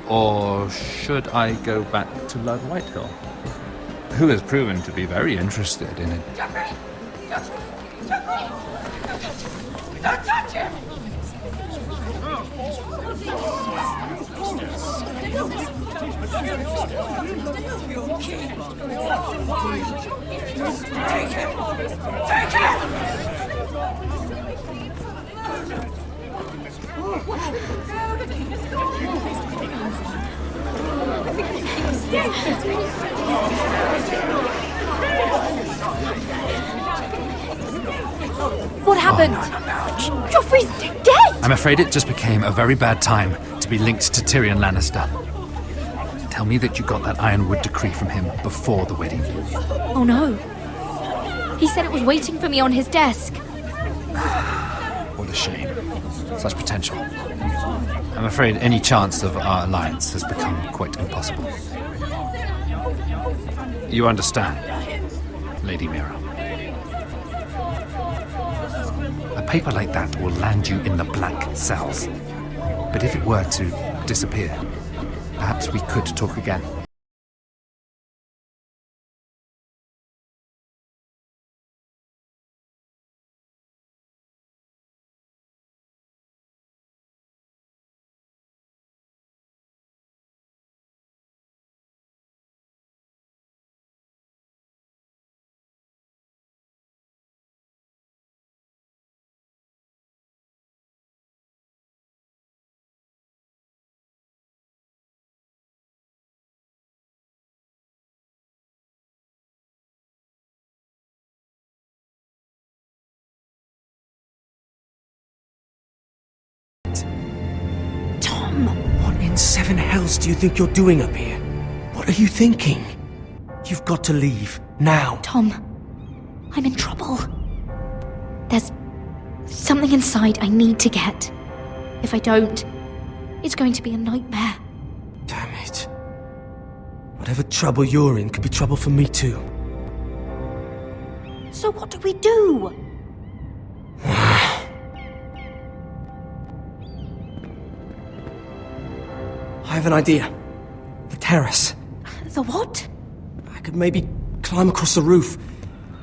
Or should I go back to Lord Whitehill, who has proven to be very interested in it? Don't touch him! Take him! Take him! What happened? Oh, no. Joffrey's dead! I'm afraid it just became a very bad time to be linked to Tyrion Lannister. Tell me that you got that ironwood decree from him before the wedding. Oh no. He said it was waiting for me on his desk. What a shame. Such potential. I'm afraid any chance of our alliance has become quite impossible. You understand, Lady Mira? A paper like that will land you in the black cells. But if it were to disappear, perhaps we could talk again. What in seven hells do you think you're doing up here? What are you thinking? You've got to leave, now. Tom, I'm in trouble. There's something inside I need to get. If I don't, it's going to be a nightmare. Damn it. Whatever trouble you're in could be trouble for me too. So what do we do? I have an idea. The terrace. The what? I could maybe climb across the roof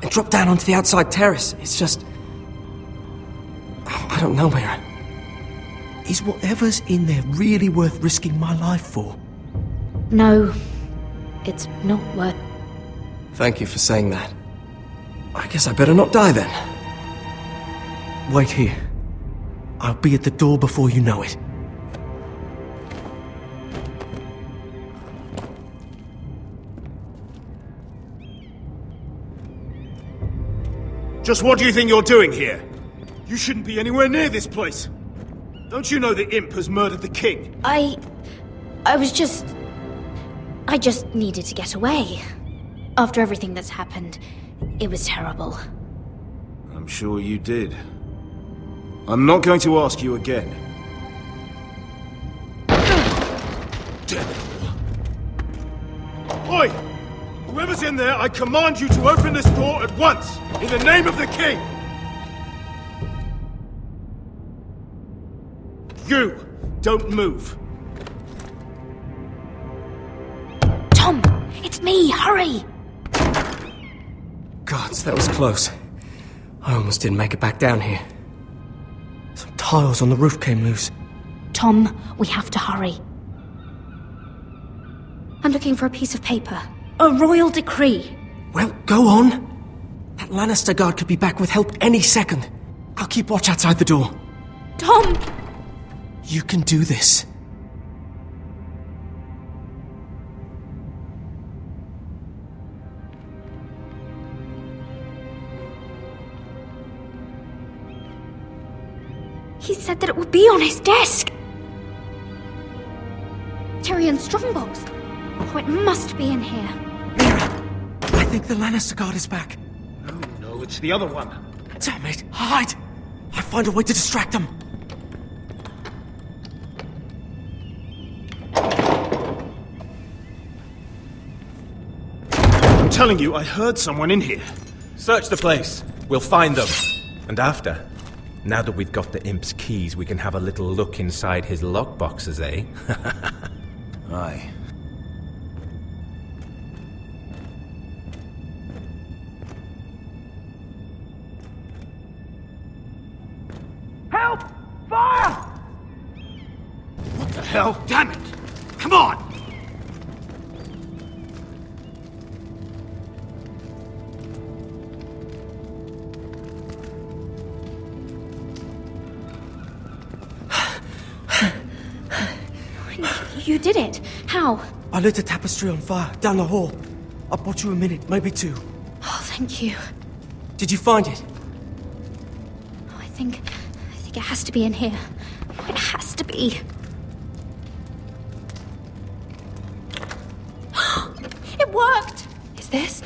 and drop down onto the outside terrace. It's just... I don't know, Mira. Is whatever's in there really worth risking my life for? No, it's not worth... Thank you for saying that. I guess I better not die then. Wait here. I'll be at the door before you know it. Just what do you think you're doing here? You shouldn't be anywhere near this place. Don't you know the imp has murdered the king? I just needed to get away. After everything that's happened, it was terrible. I'm sure you did. I'm not going to ask you again. Damn it all. Oi! Whoever's in there, I command you to open this door at once, in the name of the king! You, don't move. Tom, it's me, hurry! Gods, that was close. I almost didn't make it back down here. Some tiles on the roof came loose. Tom, we have to hurry. I'm looking for a piece of paper. A royal decree. Well, go on. That Lannister guard could be back with help any second. I'll keep watch outside the door. Tom! You can do this. He said that it would be on his desk. Tyrion's strongbox. Oh, it must be in here. I think the Lannister guard is back. No, it's the other one. Damn it, hide! I'll find a way to distract them. I'm telling you, I heard someone in here. Search the place. We'll find them. And after, now that we've got the imp's keys, we can have a little look inside his lockboxes, eh? Aye. Help! Fire! What the hell? Damn it! Come on! You did it. How? I lit a tapestry on fire down the hall. I bought you a minute, maybe two. Oh, thank you. Did you find it? Oh, I think it has to be in here. It has to be. It worked! Is this?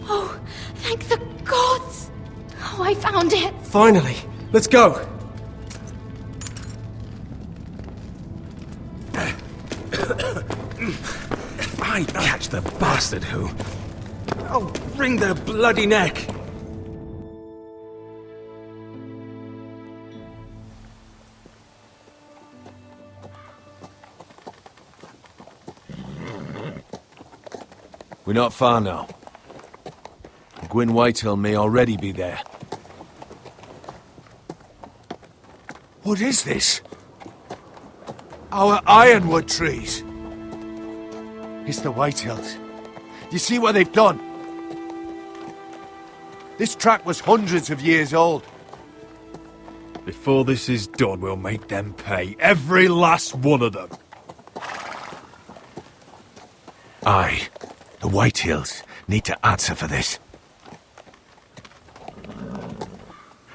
Oh, thank the gods! Oh, I found it! Finally! Let's go! If I catch the bastard who... I'll wring their bloody neck! We're not far now. Gwyn Whitehill may already be there. What is this? Our ironwood trees. It's the Whitehills. Do you see what they've done? This track was hundreds of years old. Before this is done, we'll make them pay. Every last one of them. Aye. The Whitehills need to answer for this.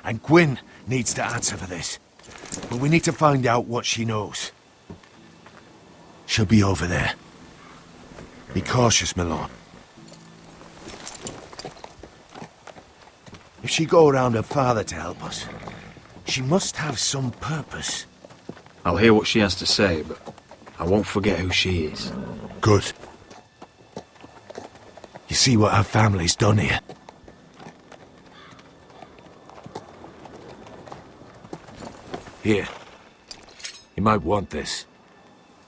And Gwyn needs to answer for this. But we need to find out what she knows. She'll be over there. Be cautious, Malone. If she go around her father to help us, she must have some purpose. I'll hear what she has to say, but I won't forget who she is. Good. You see what her family's done here? Here. You might want this.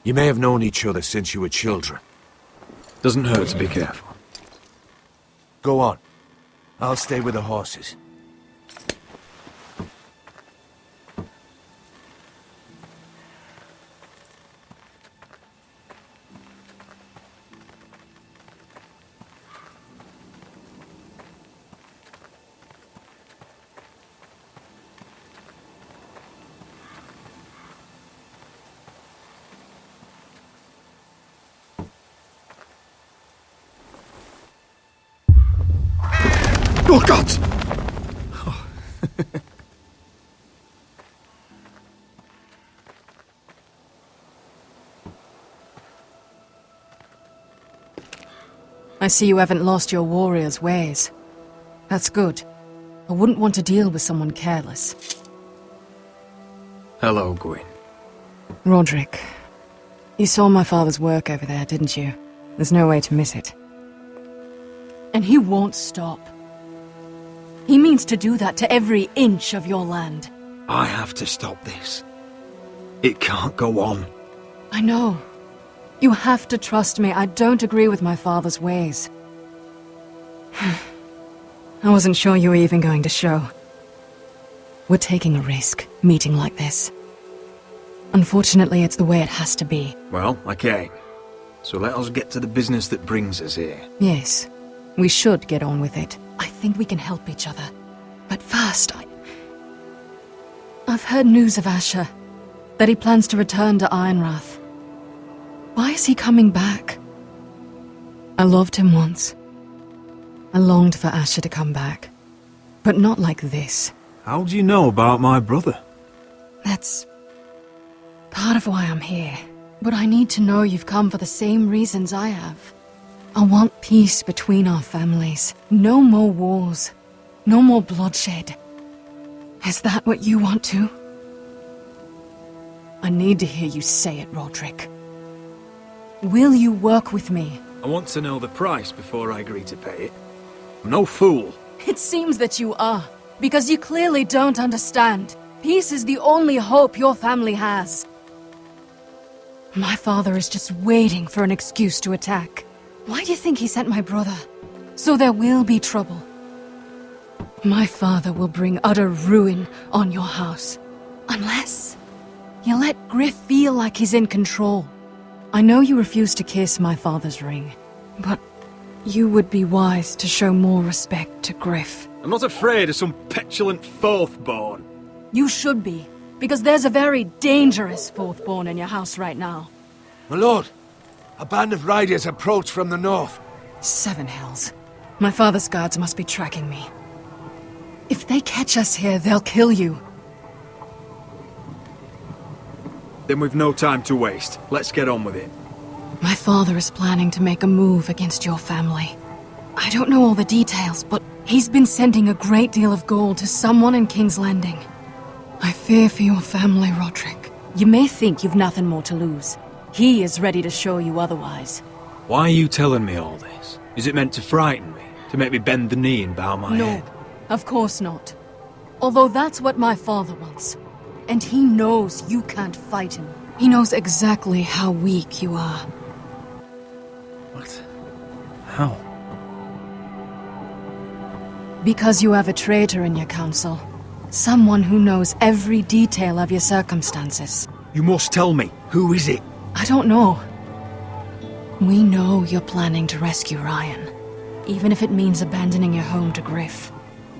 You may have known each other since you were children. Doesn't hurt to be careful. Go on. I'll stay with the horses. Oh, God! I see you haven't lost your warrior's ways. That's good. I wouldn't want to deal with someone careless. Hello, Gwyn. Roderick, you saw my father's work over there, didn't you? There's no way to miss it. And he won't stop. He means to do that to every inch of your land. I have to stop this. It can't go on. I know. You have to trust me. I don't agree with my father's ways. I wasn't sure you were even going to show. We're taking a risk, meeting like this. Unfortunately, it's the way it has to be. Well, I came. So let us get to the business that brings us here. Yes, we should get on with it. I think we can help each other. But first, I've heard news of Asher. That he plans to return to Ironrath. Why is he coming back? I loved him once. I longed for Asher to come back. But not like this. How do you know about my brother? That's part of why I'm here. But I need to know you've come for the same reasons I have. I want peace between our families. No more wars. No more bloodshed. Is that what you want too? I need to hear you say it, Roderick. Will you work with me? I want to know the price before I agree to pay it. I'm no fool. It seems that you are, because you clearly don't understand. Peace is the only hope your family has. My father is just waiting for an excuse to attack. Why do you think he sent my brother? So there will be trouble. My father will bring utter ruin on your house. Unless you let Griff feel like he's in control. I know you refuse to kiss my father's ring, but you would be wise to show more respect to Griff. I'm not afraid of some petulant fourthborn. You should be, because there's a very dangerous fourthborn in your house right now. My lord, a band of riders approach from the north. 7 hells. My father's guards must be tracking me. If they catch us here, they'll kill you. Then we've no time to waste. Let's get on with it. My father is planning to make a move against your family. I don't know all the details, but he's been sending a great deal of gold to someone in King's Landing. I fear for your family, Roderick. You may think you've nothing more to lose. He is ready to show you otherwise. Why are you telling me all this? Is it meant to frighten me? To make me bend the knee and bow my head? No, of course not. Although that's what my father wants. And he knows you can't fight him. He knows exactly how weak you are. What? How? Because you have a traitor in your council. Someone who knows every detail of your circumstances. You must tell me. Who is it? I don't know. We know you're planning to rescue Ryan. Even if it means abandoning your home to Griff.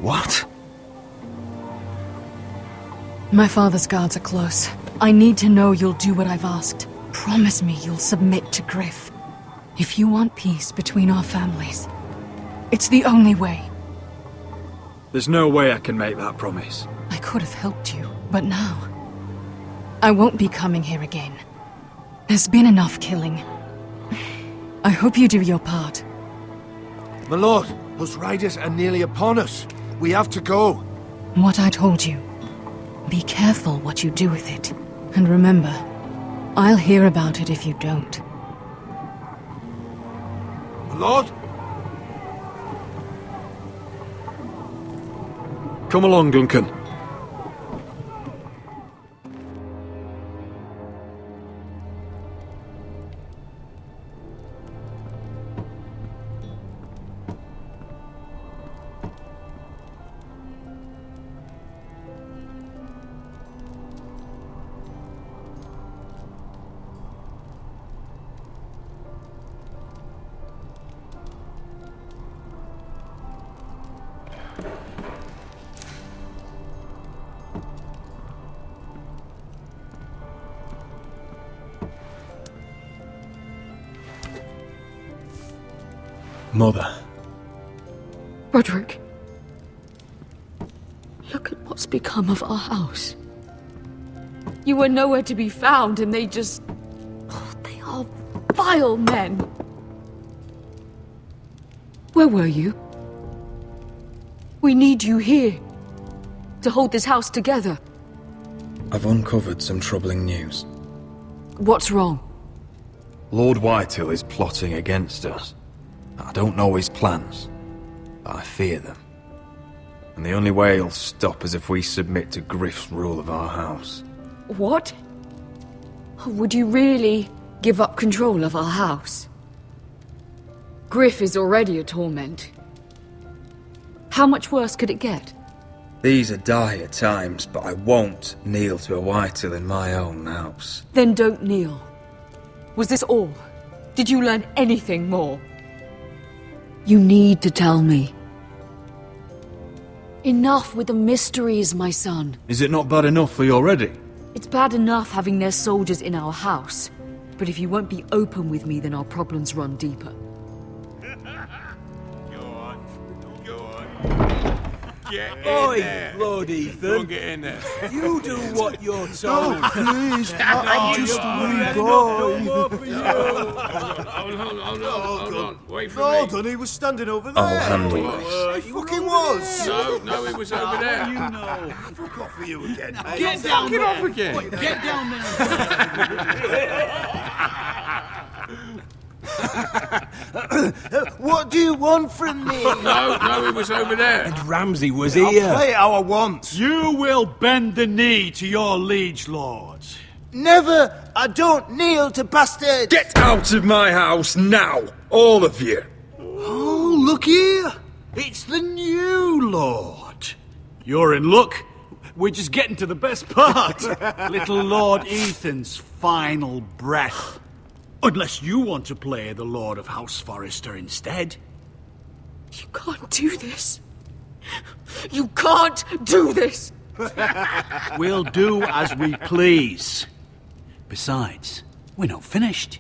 What? My father's guards are close. I need to know you'll do what I've asked. Promise me you'll submit to Griff. If you want peace between our families, it's the only way. There's no way I can make that promise. I could have helped you, but now I won't be coming here again. There's been enough killing. I hope you do your part. My lord, those riders are nearly upon us. We have to go. What I told you. Be careful what you do with it. And remember, I'll hear about it if you don't. My lord? Come along, Duncan. Mother. Roderick. Look at what's become of our house. You were nowhere to be found, and they just... Oh, they are vile men. Where were you? We need you here. To hold this house together. I've uncovered some troubling news. What's wrong? Lord Whitehill is plotting against us. I don't know his plans, but I fear them. And the only way he'll stop is if we submit to Griff's rule of our house. What? Would you really give up control of our house? Griff is already a torment. How much worse could it get? These are dire times, but I won't kneel to a Whitehill in my own house. Then don't kneel. Was this all? Did you learn anything more? You need to tell me. Enough with the mysteries, my son. Is it not bad enough for you already? It's bad enough having their soldiers in our house. But if you won't be open with me, then our problems run deeper. Get in Oi, there. Lord Ethan. Don't get in there. You do what you're told. No, please. I'm just a wee boy. Hold on. Wait for Hold me. on, he was standing over there. I'll handle this. He fucking was. No, he was over there. You know. Fuck off for you again. Get down there. Off again. Get down What do you want from me? No, he was over there. And Ramsay was here. I'll play how I want. You will bend the knee to your liege lord. Never. I don't kneel to bastards. Get out of my house now, all of you. Oh, look here. It's the new lord. You're in luck. We're just getting to the best part. Little Lord Ethan's final breath. Unless you want to play the Lord of House Forrester instead. You can't do this. You can't do this. We'll do as we please. Besides, we're not finished.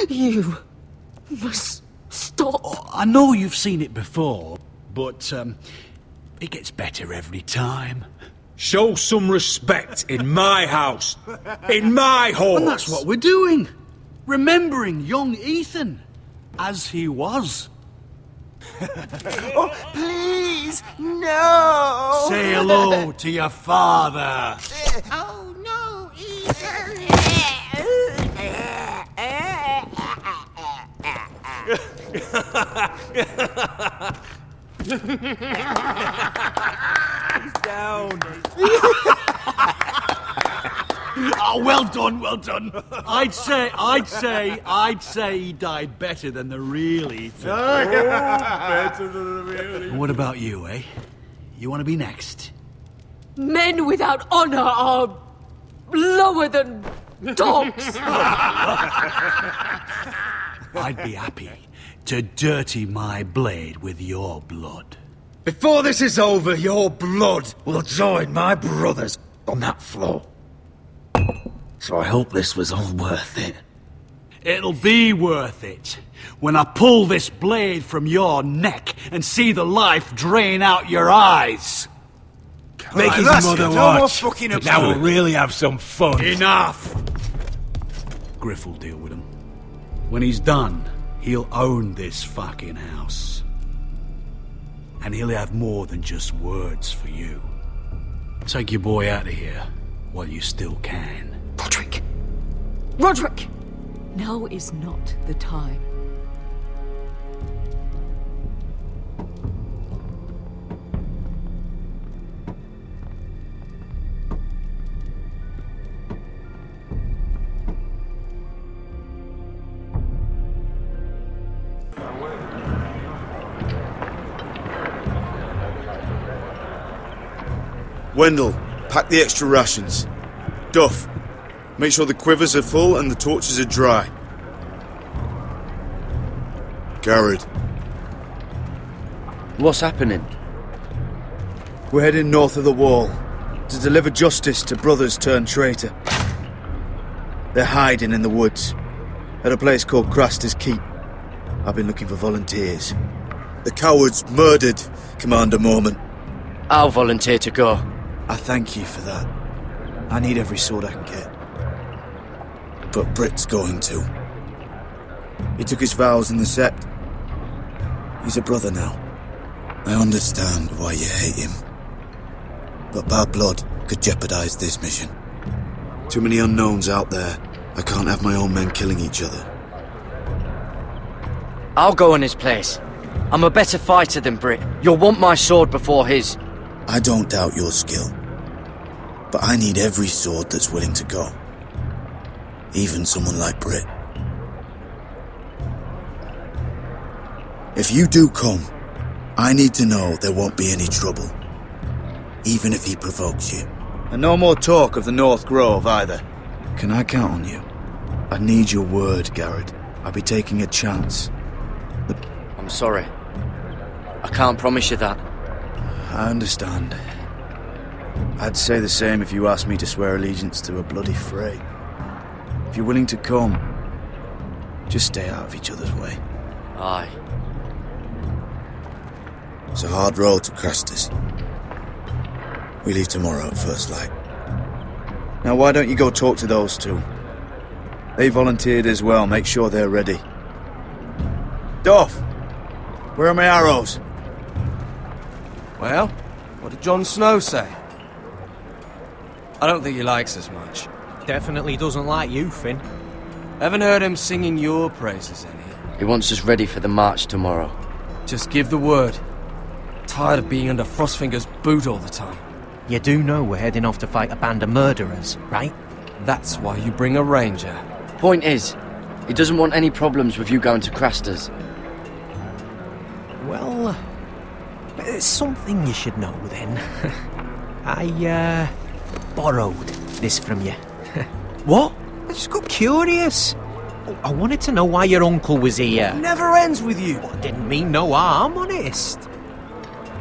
You must stop. Oh, I know you've seen it before, but it gets better every time. Show some respect in my house. In my hall. And that's what we're doing. Remembering young Ethan as he was. Oh, please, no! Say hello to your father. Oh, no, Ethan! He's down. Oh, well done, well done. I'd say he died better than the real Ethan. Better than the real. And what about you, eh? You want to be next? Men without honor are lower than dogs. I'd be happy to dirty my blade with your blood. Before this is over, your blood will join my brother's on that floor. So I hope this was all worth it. It'll be worth it when I pull this blade from your neck and see the life drain out your eyes. Make his mother watch. Now we'll really have some fun. Enough! Griff will deal with him. When he's done, he'll own this fucking house. And he'll have more than just words for you. Take your boy out of here while you still can. Roderick! Roderick! Now is not the time. Wendell, pack the extra rations. Duff, make sure the quivers are full and the torches are dry. Garrett. What's happening? We're heading north of the wall to deliver justice to brothers turned traitor. They're hiding in the woods at a place called Craster's Keep. I've been looking for volunteers. The cowards murdered Commander Mormont. I'll volunteer to go. I thank you for that. I need every sword I can get. But Brit's going to. He took his vows in the Sept. He's a brother now. I understand why you hate him. But bad blood could jeopardize this mission. Too many unknowns out there. I can't have my own men killing each other. I'll go in his place. I'm a better fighter than Brit. You'll want my sword before his. I don't doubt your skill. But I need every sword that's willing to go. Even someone like Brit. If you do come, I need to know there won't be any trouble. Even if he provokes you. And no more talk of the North Grove either. Can I count on you? I need your word, Garrett. I'll be taking a chance. I'm sorry. I can't promise you that. I understand. I'd say the same if you asked me to swear allegiance to a bloody fray. If you're willing to come, just stay out of each other's way. Aye. It's a hard road to Craster's. We leave tomorrow at first light. Now why don't you go talk to those two? They volunteered as well, make sure they're ready. Doff! Where are my arrows? Well, what did Jon Snow say? I don't think he likes us much. Definitely doesn't like you, Finn. Haven't heard him singing your praises any. He wants us ready for the march tomorrow. Just give the word. Tired of being under Frostfinger's boot all the time. You do know we're heading off to fight a band of murderers, right? That's why you bring a ranger. Point is, he doesn't want any problems with you going to Craster's. Well, there's something you should know then. I, borrowed this from you. What? I just got curious. I wanted to know why your uncle was here. Never ends with you. I didn't mean no harm, honest.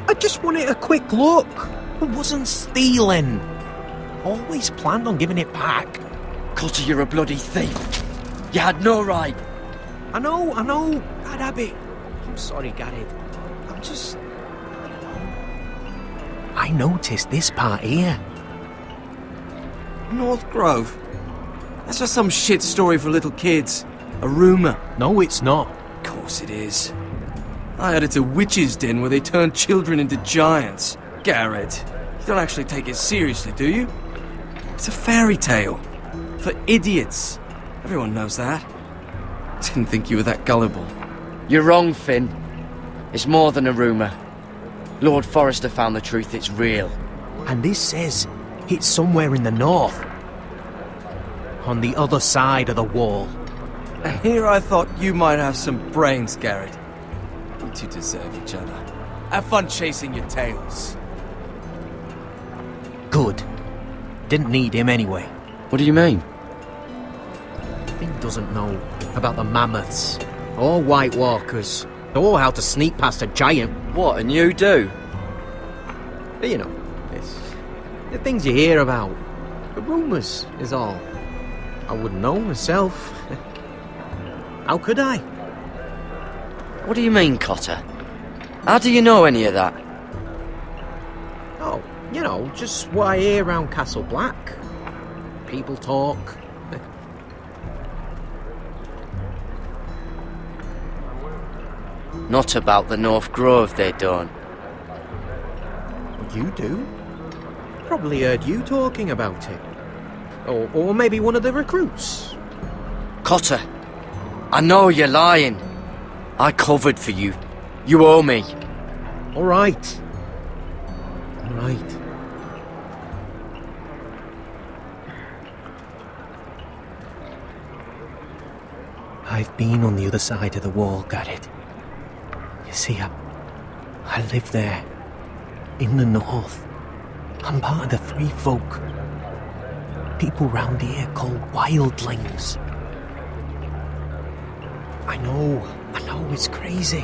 I just wanted a quick look. I wasn't stealing. Always planned on giving it back. Cotter, you're a bloody thief. You had no right. I know. Bad habit. I'm sorry, Garrett. I'm just... I don't know. I noticed this part here. North Grove? That's just some shit story for little kids. A rumour. No, it's not. Of course it is. I heard it's a witch's den where they turn children into giants. Garrett, you don't actually take it seriously, do you? It's a fairy tale. For idiots. Everyone knows that. Didn't think you were that gullible. You're wrong, Finn. It's more than a rumour. Lord Forrester found the truth, it's real. And this says it's somewhere in the north. On the other side of the wall. And here I thought you might have some brains, Garrett. You two deserve each other. Have fun chasing your tails. Good. Didn't need him anyway. What do you mean? Finn doesn't know about the mammoths, or White Walkers, or how to sneak past a giant. What, and you do? But you know, it's the things you hear about. The rumours is all. I wouldn't know myself. How could I? What do you mean, Cotter? How do you know any of that? Oh, you know, just what I hear around Castle Black. People talk. Not about the North Grove, they don't. You do? Probably heard you talking about it. Or maybe one of the recruits. Cotter, I know you're lying. I covered for you. You owe me. All right. All right. I've been on the other side of the wall, Garrett. You see, I live there. In the north. I'm part of the free folk. People round here called wildlings. I know, it's crazy.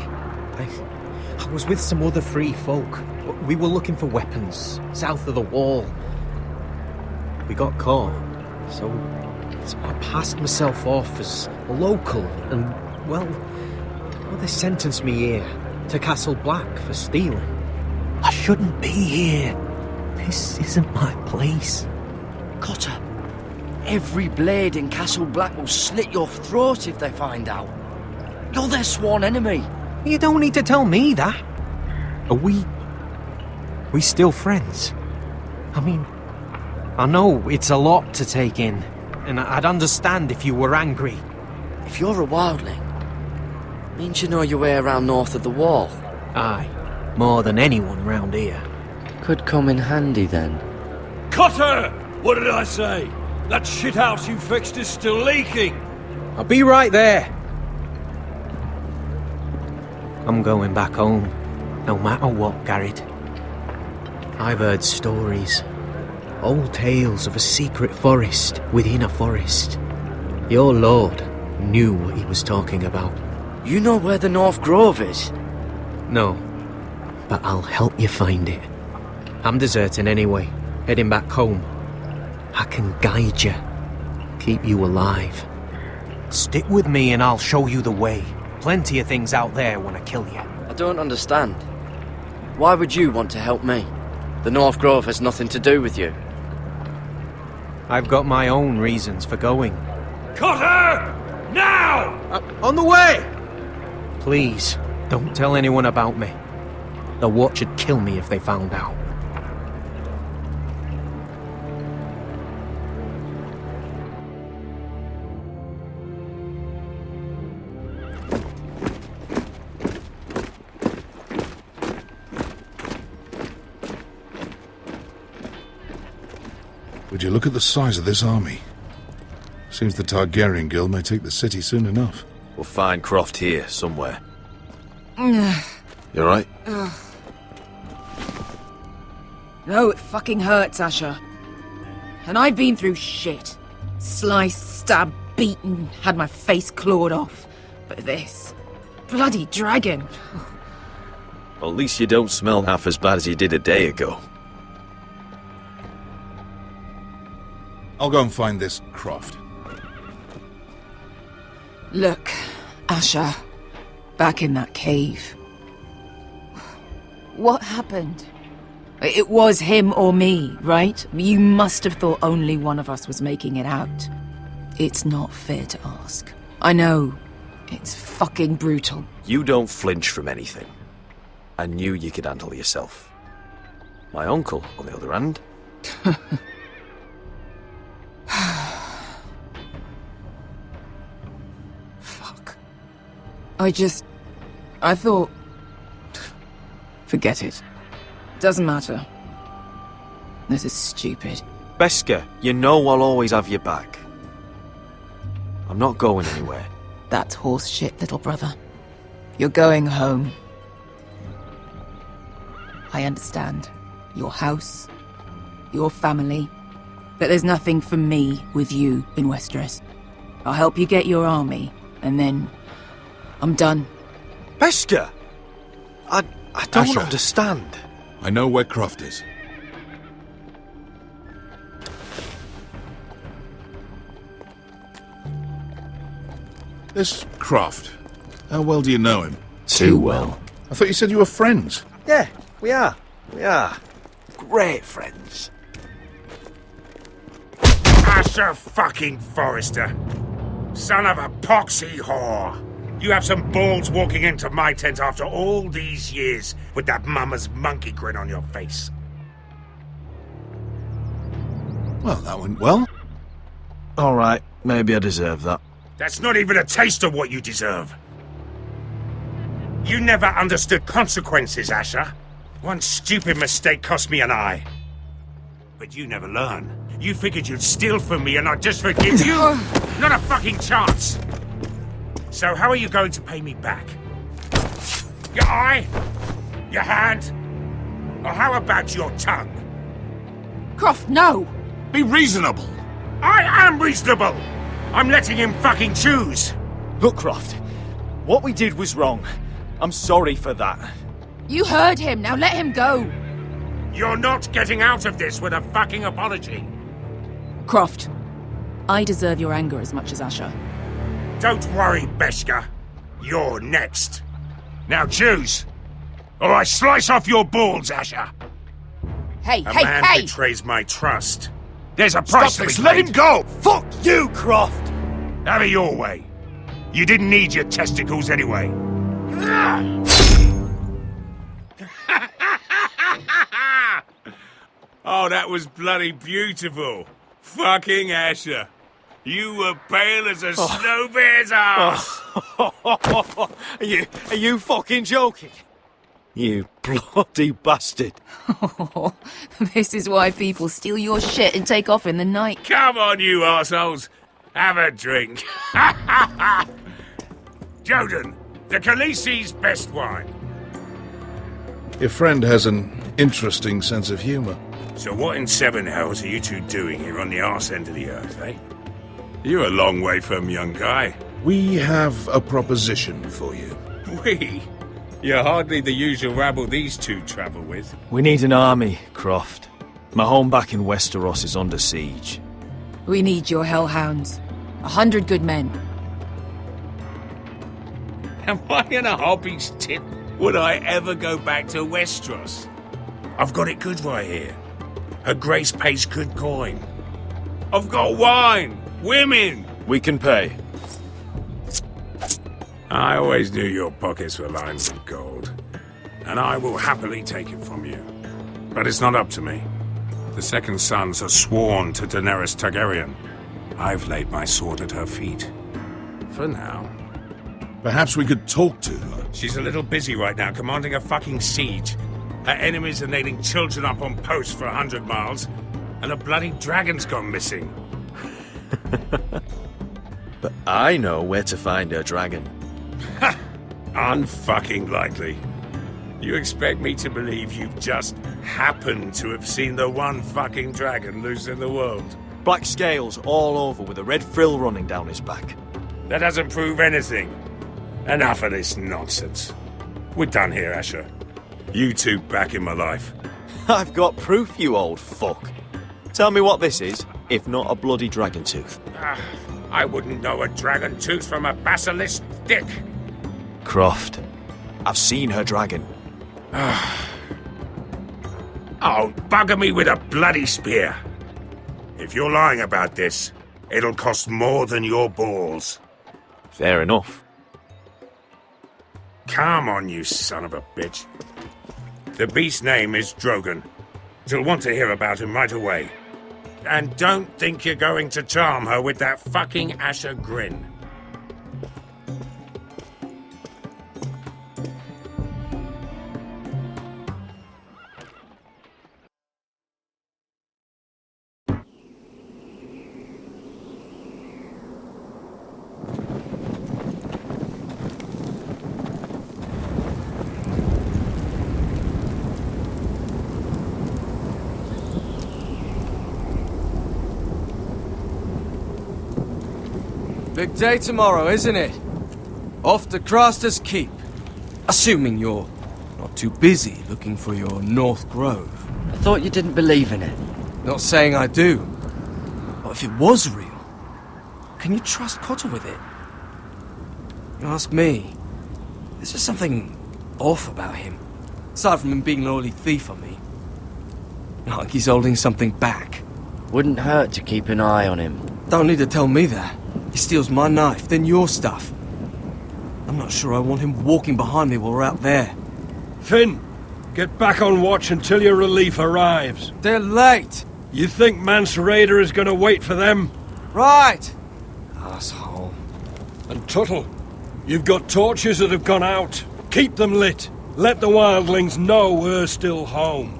I was with some other free folk. We were looking for weapons south of the wall. We got caught, so I passed myself off as a local, and, well, they sentenced me here to Castle Black for stealing. I shouldn't be here. This isn't my place. Cotter, every blade in Castle Black will slit your throat if they find out. You're their sworn enemy. You don't need to tell me that. Are we still friends? I mean, I know it's a lot to take in, and I'd understand if you were angry. If you're a wildling, means you know your way around north of the wall. Aye, more than anyone round here. Could come in handy then. Cotter! What did I say? That shithouse you fixed is still leaking! I'll be right there. I'm going back home, no matter what, Garrett. I've heard stories. Old tales of a secret forest within a forest. Your lord knew what he was talking about. You know where the North Grove is? No, but I'll help you find it. I'm deserting anyway, heading back home. I can guide you, keep you alive. Stick with me and I'll show you the way. Plenty of things out there want to kill you. I don't understand. Why would you want to help me? The North Grove has nothing to do with you. I've got my own reasons for going. Cotter! Now! On the way! Please, don't tell anyone about me. The Watch would kill me if they found out. Would you look at the size of this army? Seems the Targaryen Guild may take the city soon enough. We'll find Croft here, somewhere. No, You alright? it fucking hurts, Asher. And I've been through shit. Sliced, stabbed, beaten, had my face clawed off. But this... bloody dragon. Well, at least you don't smell half as bad as you did a day ago. I'll go and find this Croft. Look, Asher. Back in that cave. What happened? It was him or me, right? You must have thought only one of us was making it out. It's not fair to ask. I know. It's fucking brutal. You don't flinch from anything. I knew you could handle yourself. My uncle, on the other hand... Fuck. I thought... Forget it. Doesn't matter. This is stupid. Beskha, you know I'll always have your back. I'm not going anywhere. That's horse shit, little brother. You're going home. I understand. Your house, your family. But there's nothing for me with you in Westeros. I'll help you get your army, and then I'm done. Beskha! I don't Asher. understand. I know where Croft is. This Croft, how well do you know him? Too well. I thought you said you were friends. Yeah, we are. We are. Great friends. Asher fucking Forrester. Son of a poxy whore. You have some balls walking into my tent after all these years with that mama's monkey grin on your face. Well, that went well. Alright, maybe I deserve that. That's not even a taste of what you deserve. You never understood consequences, Asher. One stupid mistake cost me an eye. But you never learn. You figured you'd steal from me and I'd just forgive you? Not a fucking chance! So how are you going to pay me back? Your eye? Your hand? Or how about your tongue? Croft, no! Be reasonable! I am reasonable! I'm letting him fucking choose! Look, Croft, what we did was wrong. I'm sorry for that. You heard him, now let him go! You're not getting out of this with a fucking apology. Croft, I deserve your anger as much as Asher. Don't worry, Beskha. You're next. Now choose, or I slice off your balls, Asher. Hey, A man betrays my trust. There's a price to be paid. Let him go! Fuck you, Croft! Have it your way. You didn't need your testicles anyway. Oh, that was bloody beautiful. Fucking Asher. You were pale as a snow bear's ass. Are you fucking joking? You bloody bastard. This is why people steal your shit and take off in the night. Come on, you arseholes. Have a drink. Joden, the Khaleesi's best wine. Your friend has an interesting sense of humor. So what in seven hells are you two doing here on the arse end of the earth, eh? You're a long way from, young guy. We have a proposition for you. We? You're hardly the usual rabble these two travel with. We need an army, Croft. My home back in Westeros is under siege. We need your hellhounds. 100 good men. Am I in a hobby's tip? Would I ever go back to Westeros? I've got it good right here. Her Grace pays good coin. I've got wine, women. We can pay. I always knew your pockets were lined with gold, and I will happily take it from you. But it's not up to me. The Second Sons are sworn to Daenerys Targaryen. I've laid my sword at her feet. For now. Perhaps we could talk to her. She's a little busy right now, commanding a fucking siege. Her enemies are nailing children up on posts for 100 miles, and a bloody dragon's gone missing. But I know where to find her dragon. Ha! Unfucking likely. You expect me to believe you've just happened to have seen the one fucking dragon loose in the world? Black scales all over with a red frill running down his back. That doesn't prove anything. Enough of this nonsense. We're done here, Asher. You two back in my life. I've got proof, you old fuck. Tell me what this is, if not a bloody dragon tooth. I wouldn't know a dragon tooth from a basilisk dick. Croft, I've seen her dragon. Oh, bugger me with a bloody spear. If you're lying about this, it'll cost more than your balls. Fair enough. Come on, you son of a bitch. The beast's name is Drogon. You'll want to hear about him right away. And don't think you're going to charm her with that fucking Asher grin. Big day tomorrow, isn't it? Off to Craster's Keep. Assuming you're not too busy looking for your North Grove. I thought you didn't believe in it. Not saying I do. But if it was real, can you trust Cotter with it? You ask me, there's just something off about him. Aside from him being an oily thief on me. Like he's holding something back. Wouldn't hurt to keep an eye on him. Don't need to tell me that. He steals my knife, then your stuff. I'm not sure I want him walking behind me while we're out there. Finn, get back on watch until your relief arrives. They're late. You think Mance Rayder is going to wait for them? Right. Asshole. And Tuttle, you've got torches that have gone out. Keep them lit. Let the wildlings know we're still home.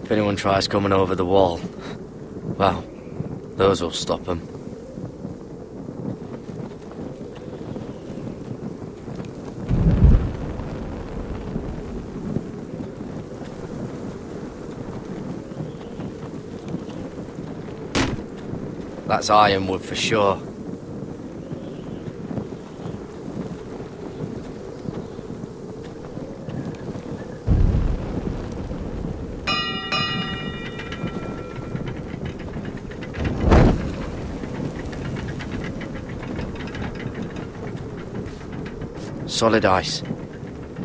If anyone tries coming over the wall, well, those will stop them. That's ironwood for sure. Solid ice.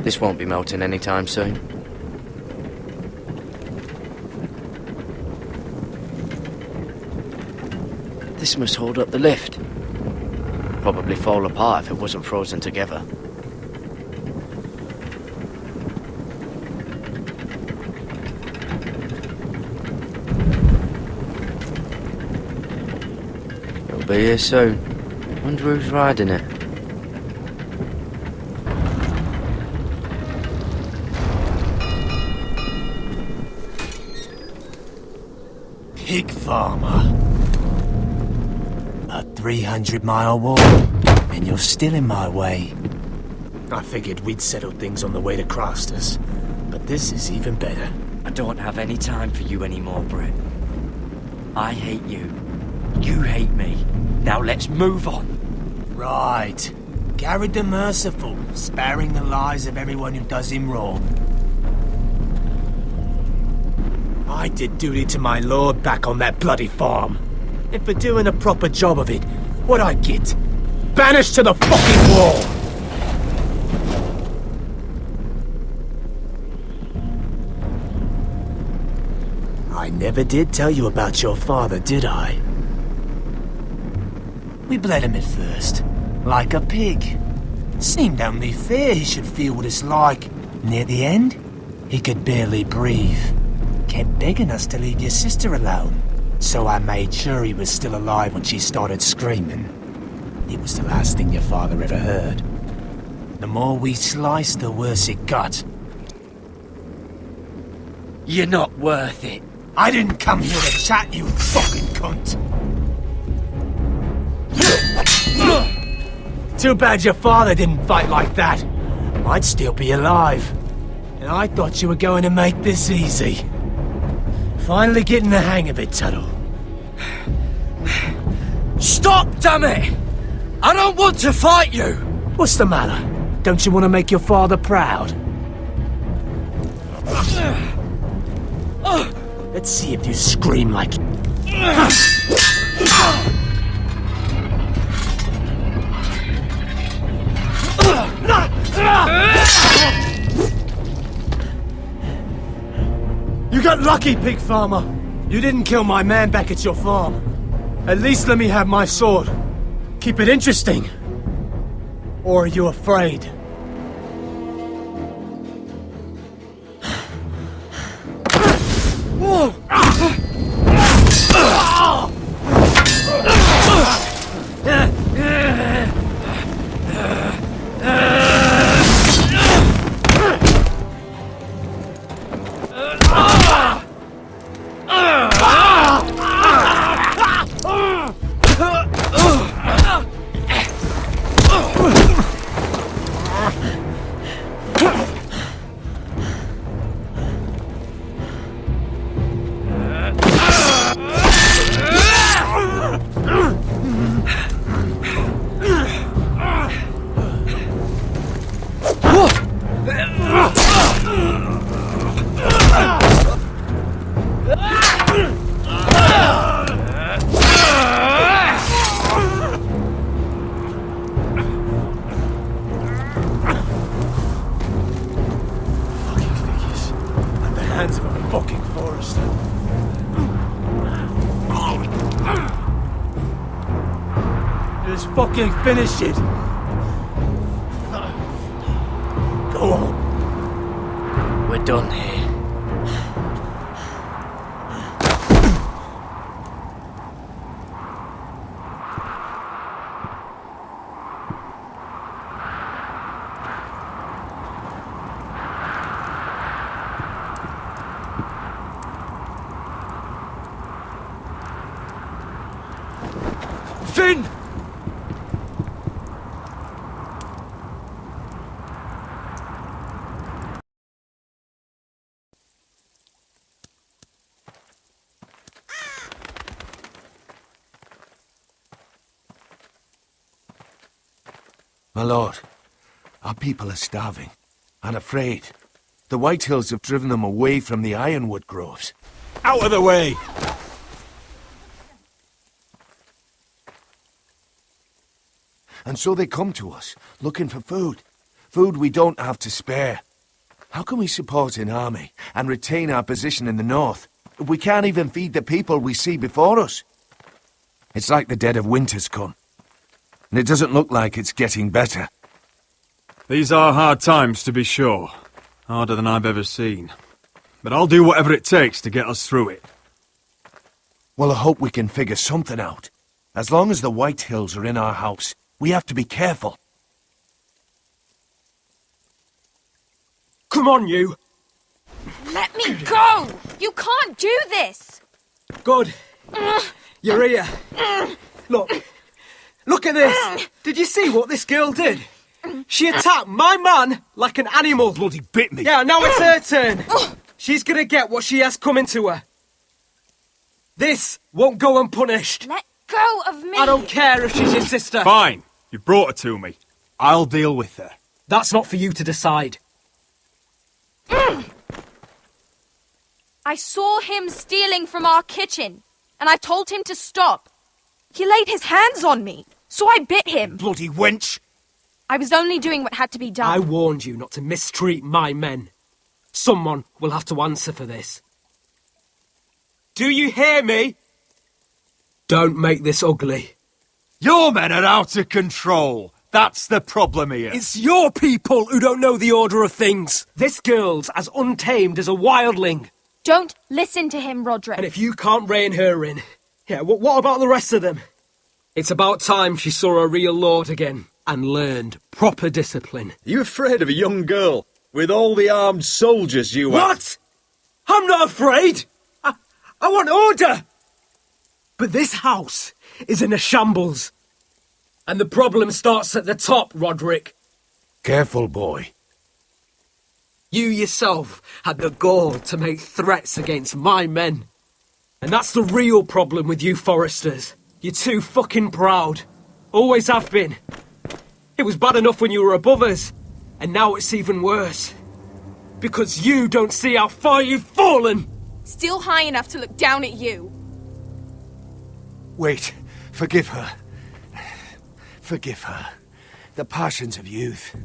This won't be melting anytime soon. This must hold up the lift. Probably fall apart if it wasn't frozen together. It'll be here soon. Wonder who's riding it. Pig farmer. A 300-mile walk, and you're still in my way. I figured we'd settled things on the way to Crosters, but this is even better. I don't have any time for you anymore, Britt. I hate you. You hate me. Now let's move on. Right. Garrett the Merciful, sparing the lives of everyone who does him wrong. I did duty to my lord back on that bloody farm. And for doing a proper job of it, what'd I get? Banished to the fucking wall! I never did tell you about your father, did I? We bled him at first, like a pig. Seemed only fair he should feel what it's like. Near the end, he could barely breathe. Kept begging us to leave your sister alone. So I made sure he was still alive when she started screaming. It was the last thing your father ever heard. The more we sliced, the worse it got. You're not worth it. I didn't come here to chat, you fucking cunt. Too bad your father didn't fight like that. I'd still be alive. And I thought you were going to make this easy. Finally getting the hang of it, Tuttle. Stop, damn it! I don't want to fight you! What's the matter? Don't you want to make your father proud? Let's see if you scream like... You got lucky, pig farmer. You didn't kill my man back at your farm. At least let me have my sword. Keep it interesting. Or are you afraid? Finish it. Go on. We're done here. Finn! My lord, our people are starving and afraid. The Whitehills have driven them away from the ironwood groves. Out of the way! And so they come to us, looking for food. Food we don't have to spare. How can we support an army and retain our position in the north if we can't even feed the people we see before us? It's like the dead of winter's come. And it doesn't look like it's getting better. These are hard times, to be sure. Harder than I've ever seen. But I'll do whatever it takes to get us through it. Well, I hope we can figure something out. As long as the Whitehills are in our house, we have to be careful. Come on, you! Let me go! You can't do this! Good. You're here. Look at this! Did you see what this girl did? She attacked my man like an animal. Bloody bit me. Yeah, now it's her turn. She's gonna get what she has coming to her. This won't go unpunished. Let go of me! I don't care if she's your sister. Fine. You brought her to me. I'll deal with her. That's not for you to decide. I saw him stealing from our kitchen, and I told him to stop. He laid his hands on me, so I bit him. Bloody wench! I was only doing what had to be done. I warned you not to mistreat my men. Someone will have to answer for this. Do you hear me? Don't make this ugly. Your men are out of control. That's the problem here. It's your people who don't know the order of things. This girl's as untamed as a wildling. Don't listen to him, Roderick. And if you can't rein her in, yeah, what about the rest of them? It's about time she saw a real lord again and learned proper discipline. Are you afraid of a young girl with all the armed soldiers you have? What? I'm not afraid. I want order. But this house is in a shambles. And the problem starts at the top, Roderick. Careful, boy. You yourself had the gall to make threats against my men. And that's the real problem with you Foresters. You're too fucking proud. Always have been. It was bad enough when you were above us. And now it's even worse. Because you don't see how far you've fallen. Still high enough to look down at you. Wait. Forgive her. Forgive her. The passions of youth.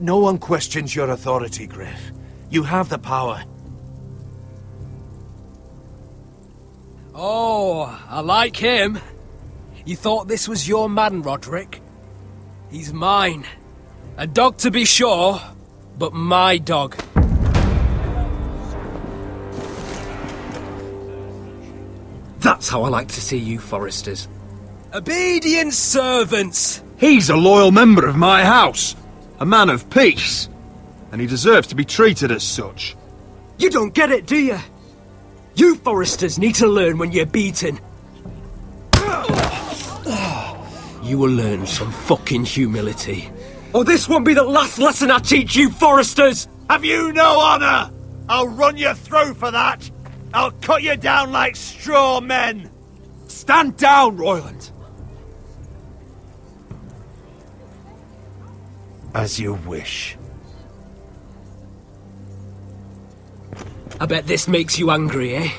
No one questions your authority, Griff. You have the power. Oh, I like him. You thought this was your man, Roderick? He's mine. A dog to be sure, but my dog. That's how I like to see you, Foresters. Obedient servants! He's a loyal member of my house. A man of peace. And he deserves to be treated as such. You don't get it, do you? You Foresters need to learn when you're beaten. You will learn some fucking humility. Or this won't be the last lesson I teach you, Foresters! Have you no honour? I'll run you through for that. I'll cut you down like straw men. Stand down, Royland. As you wish. I bet this makes you angry, eh?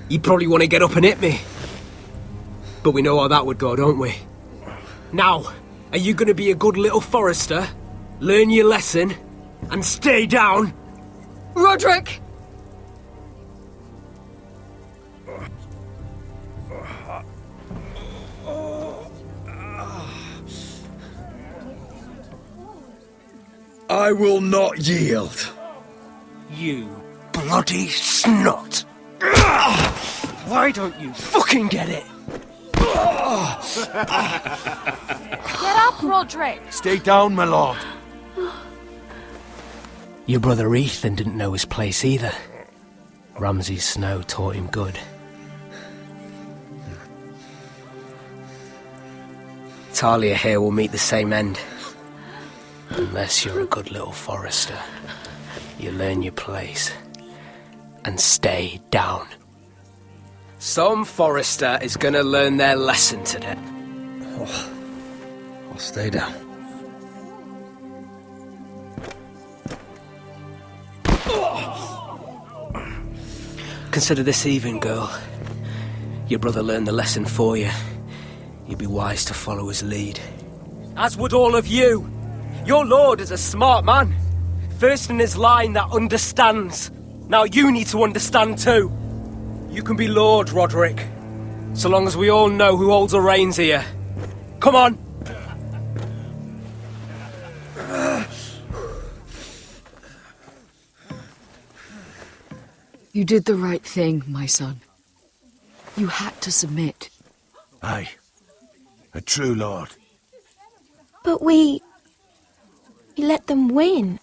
You probably want to get up and hit me. But we know how that would go, don't we? Now, are you going to be a good little Forester, learn your lesson, and stay down? Roderick! I will not yield. You bloody snot! Why don't you fucking get it? Get up, Roderick! Stay down, my lord. Your brother Ethan didn't know his place either. Ramsay's snow taught him good. Talia here will meet the same end. Unless you're a good little forester. You learn your place. And stay down. Some forester is gonna learn their lesson today. Oh, I'll stay down. Consider this even, girl. Your brother learned the lesson for you. You'd be wise to follow his lead. As would all of you. Your lord is a smart man. First in his line that understands. Now you need to understand too. You can be Lord, Roderick. So long as we all know who holds the reins here. Come on! You did the right thing, my son. You had to submit. Aye. A true lord. But we let them win.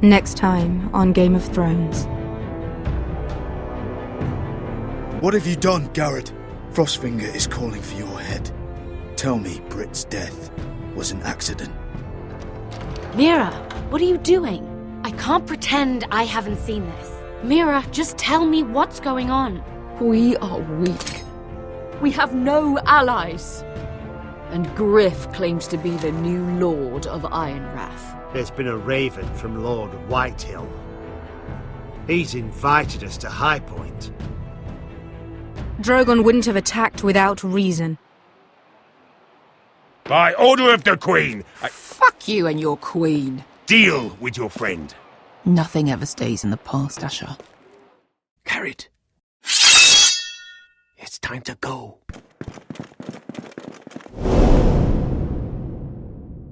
Next time on Game of Thrones. What have you done, Garrett? Frostfinger is calling for your head. Tell me Britt's death was an accident. Mira, what are you doing? I can't pretend I haven't seen this. Mira, just tell me what's going on. We are weak. We have no allies. And Griff claims to be the new Lord of Ironrath. There's been a raven from Lord Whitehill. He's invited us to High Point. Drogon wouldn't have attacked without reason. By order of the Queen, Fuck you and your queen. Deal with your friend. Nothing ever stays in the past, Asher. Carrot. It's time to go.